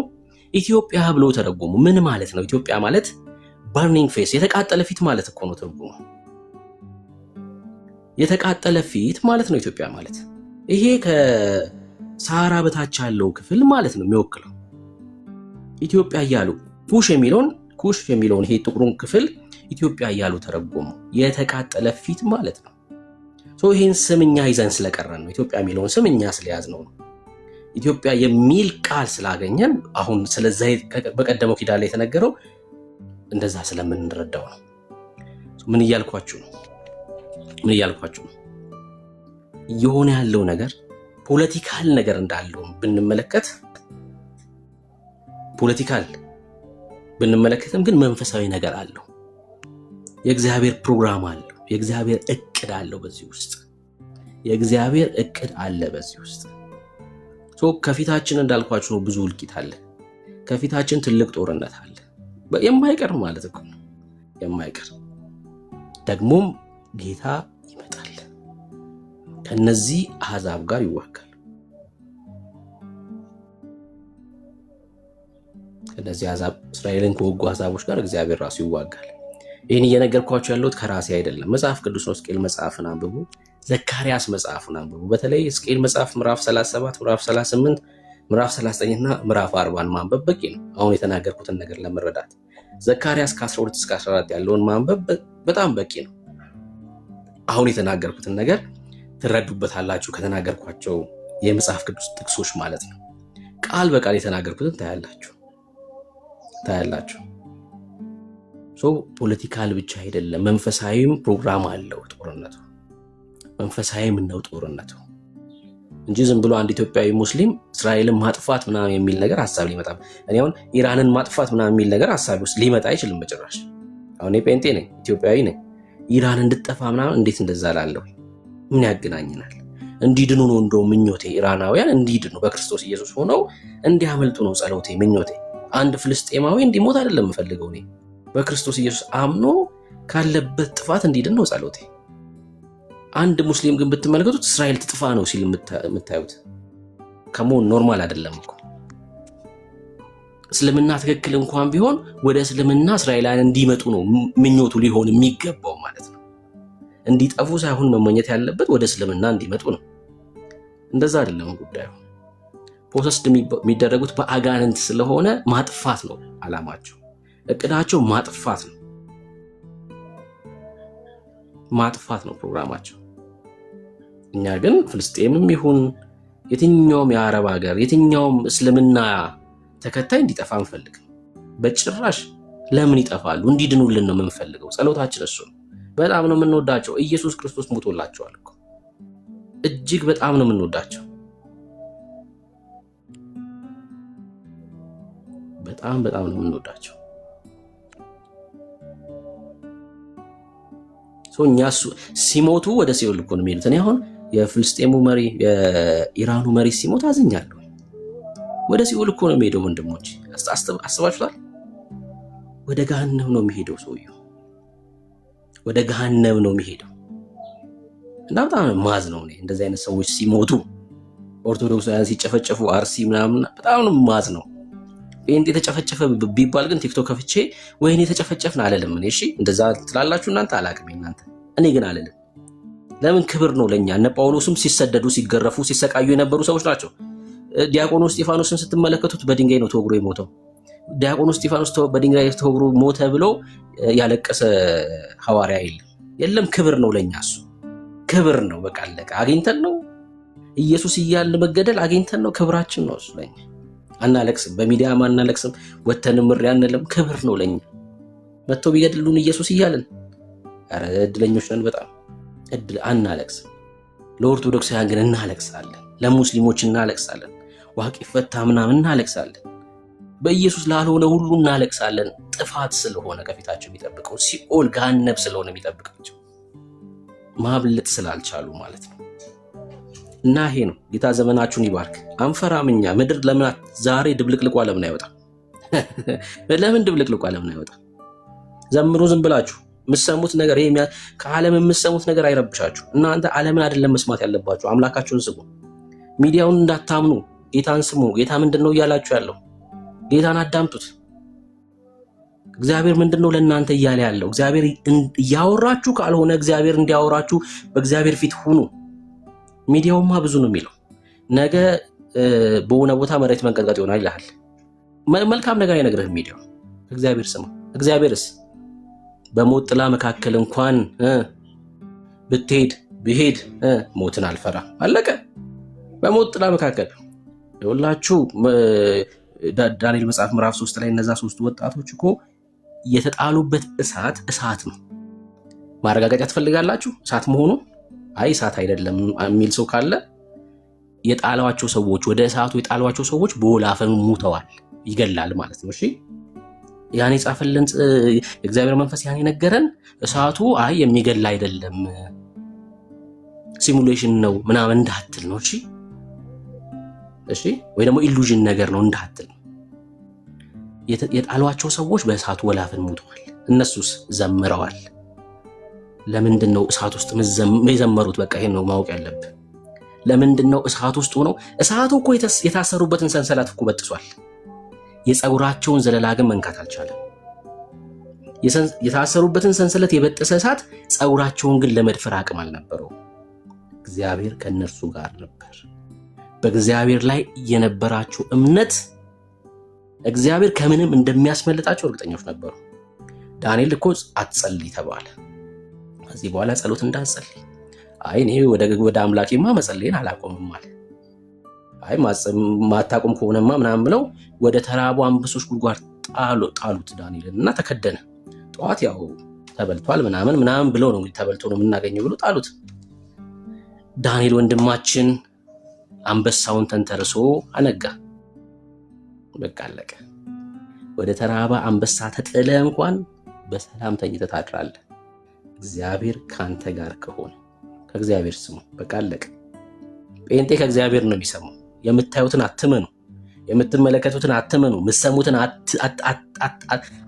ኢትዮጵያ ብለው ተረጎሙ። ምን ማለት ነው? ኢትዮጵያ ማለት በርኒንግ ፌስ፣ የተቃጠለ ፊት ማለት እኮ ነው ትርጉሙ። የተቃጠለ ፊት ማለት ነው ኢትዮጵያ ማለት። ይሄ ከሳሃራ በታች ያለው ክፍል ማለት ነው የሚወክለው። ኢትዮጵያ እያሉ ኩሽ የሚለውን ይሄ ጥቁሩን ክፍል ኢትዮጵያ እያሉ ተረጎሙ። የተቃጠለ ፊት ማለት ነው። ይህን ስምኛ ይዘን ስለቀረን ነው፣ ኢትዮጵያ የሚለውን ስምኛ ስለያዝ ነው። ኢትዮጵያ የሚል ቃል ስላገኘን አሁን ስለዛ በቀደመው ኪዳን ላይ የተነገረው እንደዛ ስለምንረዳው ነው። ምን እያልኳችሁ ነው? እየሆነ ያለው ነገር ፖለቲካል ነገር እንዳለው ብንመለከትም ግን መንፈሳዊ ነገር አለው። የእግዚአብሔር ፕሮግራም አለው። የእግዚአብሔር እቅድ አለው በዚህ ውስጥ። የእግዚአብሔር እቅድ አለ በዚህ ውስጥ። ከፊታችን እንዳልኳችሁ ነው ብዙ እልቂት አለ። ከፊታችን ትልቅ ጦርነት አለ። የማይቀር ማለት እኮ ነው፣ የማይቀር ደግሞም ጌታ ይመጣል፣ ከነዚህ አሕዛብ ጋር ይዋጋል። ከነዚህ አሕዛብ እስራኤልን ከወጉ አሕዛቦች ጋር እግዚአብሔር ራሱ ይዋጋል። ይህን እየነገርኳችሁ ያለሁት ከራሴ አይደለም። መጽሐፍ ቅዱስ ነው። ሕዝቅኤል መጽሐፍን አንብቡ፣ ዘካርያስ መጽሐፍን አንብቡ። በተለይ ሕዝቅኤል መጽሐፍ ምዕራፍ 37፣ ምዕራፍ 38፣ ምዕራፍ 39 እና ምዕራፍ 40 ማንበብ በቂ ነው አሁን የተናገርኩትን ነገር ለመረዳት። ዘካርያስ ከ12 እስከ 14 ያለውን ማንበብ በጣም በቂ ነው። አሁን የተናገርኩትን ነገር ትረዱበታላችሁ፣ ከተናገርኳቸው የመጽሐፍ ቅዱስ ጥቅሶች ማለት ነው። ቃል በቃል የተናገርኩትን ታያላችሁ። ፖለቲካል ብቻ አይደለም፣ መንፈሳዊም ፕሮግራም አለው ጦርነቱ። መንፈሳዊም ነው ጦርነቱ እንጂ ዝም ብሎ አንድ ኢትዮጵያዊ ሙስሊም እስራኤልን ማጥፋት ምናምን የሚል ነገር ሐሳብ ሊመጣም፣ እኔ አሁን ኢራንን ማጥፋት ምናምን የሚል ነገር ሐሳብ ውስጥ ሊመጣ አይችልም በጭራሽ። አሁን ጴንጤ ነኝ፣ ኢትዮጵያዊ ነኝ። ኢራን እንድጠፋ ምናምን እንዴት እንደዛ ላለሁ? ምን ያገናኘናል? እንዲድኑ ነው እንደው ምኞቴ። ኢራናውያን እንዲድኑ በክርስቶስ ኢየሱስ ሆነው እንዲያመልጡ ነው ጸሎቴ፣ ምኞቴ። አንድ ፍልስጤማዊ እንዲሞት አይደለም የምፈልገው እኔ። በክርስቶስ ኢየሱስ አምኖ ካለበት ጥፋት እንዲድን ነው ጸሎቴ። አንድ ሙስሊም ግን ብትመለከቱት እስራኤል ትጥፋ ነው ሲል የምታዩት ከመሆን ኖርማል አይደለም እኮ። እስልምና ትክክል እንኳን ቢሆን ወደ እስልምና እስራኤላውያን እንዲመጡ ነው ምኞቱ ሊሆን የሚገባው ማለት ነው። እንዲጠፉ ሳይሆን መመኘት ያለበት ወደ እስልምና እንዲመጡ ነው። እንደዛ አይደለም ጉዳዩ። ፖሰስድ የሚደረጉት በአጋንንት ስለሆነ ማጥፋት ነው አላማቸው፣ እቅዳቸው ማጥፋት ነው። ማጥፋት ነው ፕሮግራማቸው። እኛ ግን ፍልስጤምም ይሁን የትኛውም የአረብ ሀገር የትኛውም እስልምና ተከታይ እንዲጠፋ አንፈልግም በጭራሽ። ለምን ይጠፋሉ? እንዲድኑልን ነው የምንፈልገው። ጸሎታችን እሱ ነው። በጣም ነው የምንወዳቸው። ኢየሱስ ክርስቶስ ሞቶላቸዋል እኮ። እጅግ በጣም ነው የምንወዳቸው። በጣም ነው የምንወዳቸው። እኛ ሲሞቱ ወደ ሲኦል እኮ ነው የሚሄዱት። እኔ አሁን የፍልስጤሙ መሪ የኢራኑ መሪ ሲሞት አዝኛለሁ። ወደ ሲኦል እኮ ነው የሚሄደው ወንድሞች፣ አስባችሁታል? ወደ ገሃነም ነው የሚሄደው ሰውየው፣ ወደ ገሃነም ነው የሚሄደው። እና በጣም ማዝ ነው እንደዚህ አይነት ሰዎች ሲሞቱ፣ ኦርቶዶክሳውያን ሲጨፈጨፉ፣ አርሲ ምናምን በጣም ነው ማዝ ነው። ጴንጤ የተጨፈጨፈ ቢባል ግን ቲክቶክ ከፍቼ ወይኔ የተጨፈጨፍን አለልም። እሺ እንደዛ ትላላችሁ እናንተ፣ አላቅም እናንተ። እኔ ግን አለልም። ለምን? ክብር ነው ለኛ። እነ ጳውሎስም ሲሰደዱ፣ ሲገረፉ፣ ሲሰቃዩ የነበሩ ሰዎች ናቸው። ዲያቆኑ እስጢፋኖስን ስትመለከቱት በድንጋይ ነው ተወግሮ የሞተው። ዲያቆኑ እስጢፋኖስ በድንጋይ ተወግሮ ሞተ ብሎ ያለቀሰ ሐዋርያ የለም። ክብር ነው ለኛ፣ እሱ ክብር ነው። በቃ አለቀ። አግኝተን ነው ኢየሱስ እያልን መገደል አግኝተን ነው። ክብራችን ነው እሱ ለኛ። አናለቅስም፣ በሚዲያም አናለቅስም፣ ወተንም ምሪ አንልም። ክብር ነው ለኛ። መጥተው ቢገድሉን ኢየሱስ እያልን ኧረ እድለኞች ነን በጣም። አናለቅስም። ለኦርቶዶክሳውያን ግን እናለቅሳለን፣ ለሙስሊሞች እናለቅሳለን፣ ዋቂ ፈታ ምናምን እናለቅሳለን። በኢየሱስ ላልሆነ ሁሉ እናለቅሳለን። ጥፋት ስለሆነ ከፊታቸው የሚጠብቀው ሲኦል ገሃነም ስለሆነ የሚጠብቃቸው ማብለጥ ስላልቻሉ ማለት ነው። እና ይሄ ነው። ጌታ ዘመናችሁን ይባርክ። አንፈራም እኛ። ምድር ለምን ዛሬ ድብልቅልቋ ለምን አይወጣም? ለምን ድብልቅልቋ ለምን አይወጣም? ዘምሩ ዝም ብላችሁ የምትሰሙት ነገር ይሄ ከዓለም የምትሰሙት ነገር አይረብሻችሁ። እናንተ ዓለምን አይደለም መስማት ያለባችሁ፣ አምላካችሁን ስሙ። ሚዲያውን እንዳታምኑ፣ ጌታን ስሙ። ጌታ ምንድን ነው እያላችሁ ያለው? ጌታን አዳምጡት። እግዚአብሔር ምንድን ነው ለእናንተ እያለ ያለው? እግዚአብሔር እያወራችሁ ካልሆነ እግዚአብሔር እንዲያወራችሁ በእግዚአብሔር ፊት ሁኑ። ሚዲያውማ ብዙ ነው የሚለው። ነገ በሆነ ቦታ መሬት መንቀጥቀጥ ይሆናል ይልሃል። መልካም ነገር አይነግርህም ሚዲያው። እግዚአብሔር ስማ። እግዚአብሔርስ በሞት ጥላ መካከል እንኳን ብሄድ ሞትን አልፈራ። አለቀ። በሞት ጥላ መካከል ይኸውላችሁ ዳንኤል መጽሐፍ ምዕራፍ 3 ላይ እነዛ 3 ወጣቶች እኮ የተጣሉበት እሳት ነው። ማረጋገጫ ትፈልጋላችሁ እሳት መሆኑ? አይ እሳት አይደለም የሚል ሰው ካለ የጣሏቸው ሰዎች፣ ወደ እሳቱ የጣሏቸው ሰዎች በወላፈኑ ሙተዋል። ይገላል ማለት ነው። እሺ ያን የጻፈልን የእግዚአብሔር መንፈስ ያን የነገረን እሳቱ አይ የሚገላ አይደለም ሲሙሌሽን ነው ምናምን እንዳትል ነው። እሺ ወይ ደግሞ ኢሉዥን ነገር ነው እንዳትል። የጣሏቸው ሰዎች በእሳቱ ወላፈን ሙተዋል። እነሱስ ዘምረዋል። ለምንድን ነው እሳት ውስጥ የዘመሩት? በቃ ይሄን ነው ማወቅ ያለብን። ለምንድን ነው እሳት ውስጥ ሆነው? እሳቱ እኮ የታሰሩበትን ሰንሰለት እኮ በጥሷል። የፀጉራቸውን ዘለላ ግን መንካት አልቻለም። የታሰሩበትን ሰንሰለት የበጠሰ እሳት ፀጉራቸውን ግን ለመድፈር አቅም አልነበረው። እግዚአብሔር ከነርሱ ጋር ነበር። በእግዚአብሔር ላይ የነበራቸው እምነት እግዚአብሔር ከምንም እንደሚያስመልጣቸው እርግጠኞች ነበሩ። ዳንኤል እኮ አትጸልይ ተባለ። ከዚህ በኋላ ጸሎት እንዳትጸልይ። አይ እኔ ወደ አምላኬማ መጸለይን አላቆምም አለ። አይ ማታቆም ከሆነማ ምናምን ብለው ወደ ተራቡ አንበሶች ጉድጓድ ጣሉት ዳንኤልን እና ተከደነ። ጠዋት ያው ተበልቷል ምናምን ብለው ነው እንግዲህ ተበልቶ ነው የምናገኘው ብሎ ጣሉት። ዳንኤል ወንድማችን አንበሳውን ተንተርሶ አነጋ። በቃ አለቀ። ወደ ተራባ አንበሳ ተጥለ እንኳን በሰላም ተኝተህ ታድራለህ። እግዚአብሔር ካንተ ጋር ከሆነ ከእግዚአብሔር ስሙ። በቃ አለቀ። ጴንጤ ከእግዚአብሔር ነው የሚሰማው። የምታዩትን አትመኑ፣ የምትመለከቱትን አትመኑ፣ የምትሰሙትን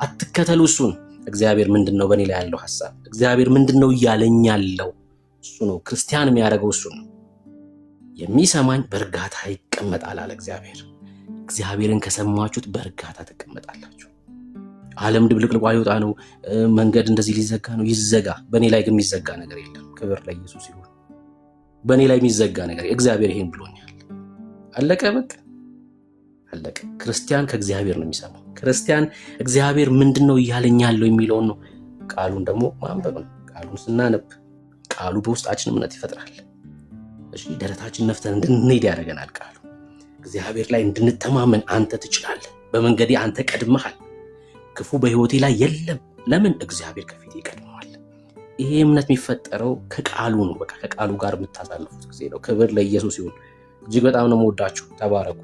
አትከተሉ። እሱን እግዚአብሔር ምንድነው በእኔ ላይ ያለው ሐሳብ? እግዚአብሔር ምንድነው እያለኝ ያለው? እሱ ነው ክርስቲያን የሚያደርገው። እሱ ነው የሚሰማኝ። በእርጋታ ይቀመጣል አለ እግዚአብሔር። እግዚአብሔርን ከሰማችሁት በእርጋታ ትቀመጣላችሁ። ዓለም ድብልቅልቋ ሊወጣ ነው፣ መንገድ እንደዚህ ሊዘጋ ነው። ይዘጋ። በእኔ ላይ ግን የሚዘጋ ነገር የለም። ክብር ለኢየሱስ ይሁን። በእኔ ላይ የሚዘጋ ነገር እግዚአብሔር ይሄን ብሎኛል። አለቀ። በቃ አለቀ። ክርስቲያን ከእግዚአብሔር ነው የሚሰማው። ክርስቲያን እግዚአብሔር ምንድነው እያለኝ ያለው የሚለውን ነው። ቃሉን ደግሞ ማንበብ ነው። ቃሉን ስናነብ ቃሉ በውስጣችን እምነት ይፈጥራል። እሺ ደረታችን ነፍተን እንድንሄድ ያደርገናል ቃሉ። እግዚአብሔር ላይ እንድንተማመን አንተ ትችላለህ፣ በመንገዴ አንተ ቀድመሃል፣ ክፉ በህይወቴ ላይ የለም። ለምን? እግዚአብሔር ከፊቴ ይቀድመዋል። ይሄ እምነት የሚፈጠረው ከቃሉ ነው። በቃ ከቃሉ ጋር የምታሳልፉት ጊዜ ነው። ክብር ለኢየሱስ ይሁን። እጅግ በጣም ነው የምወዳችሁ። ተባረኩ።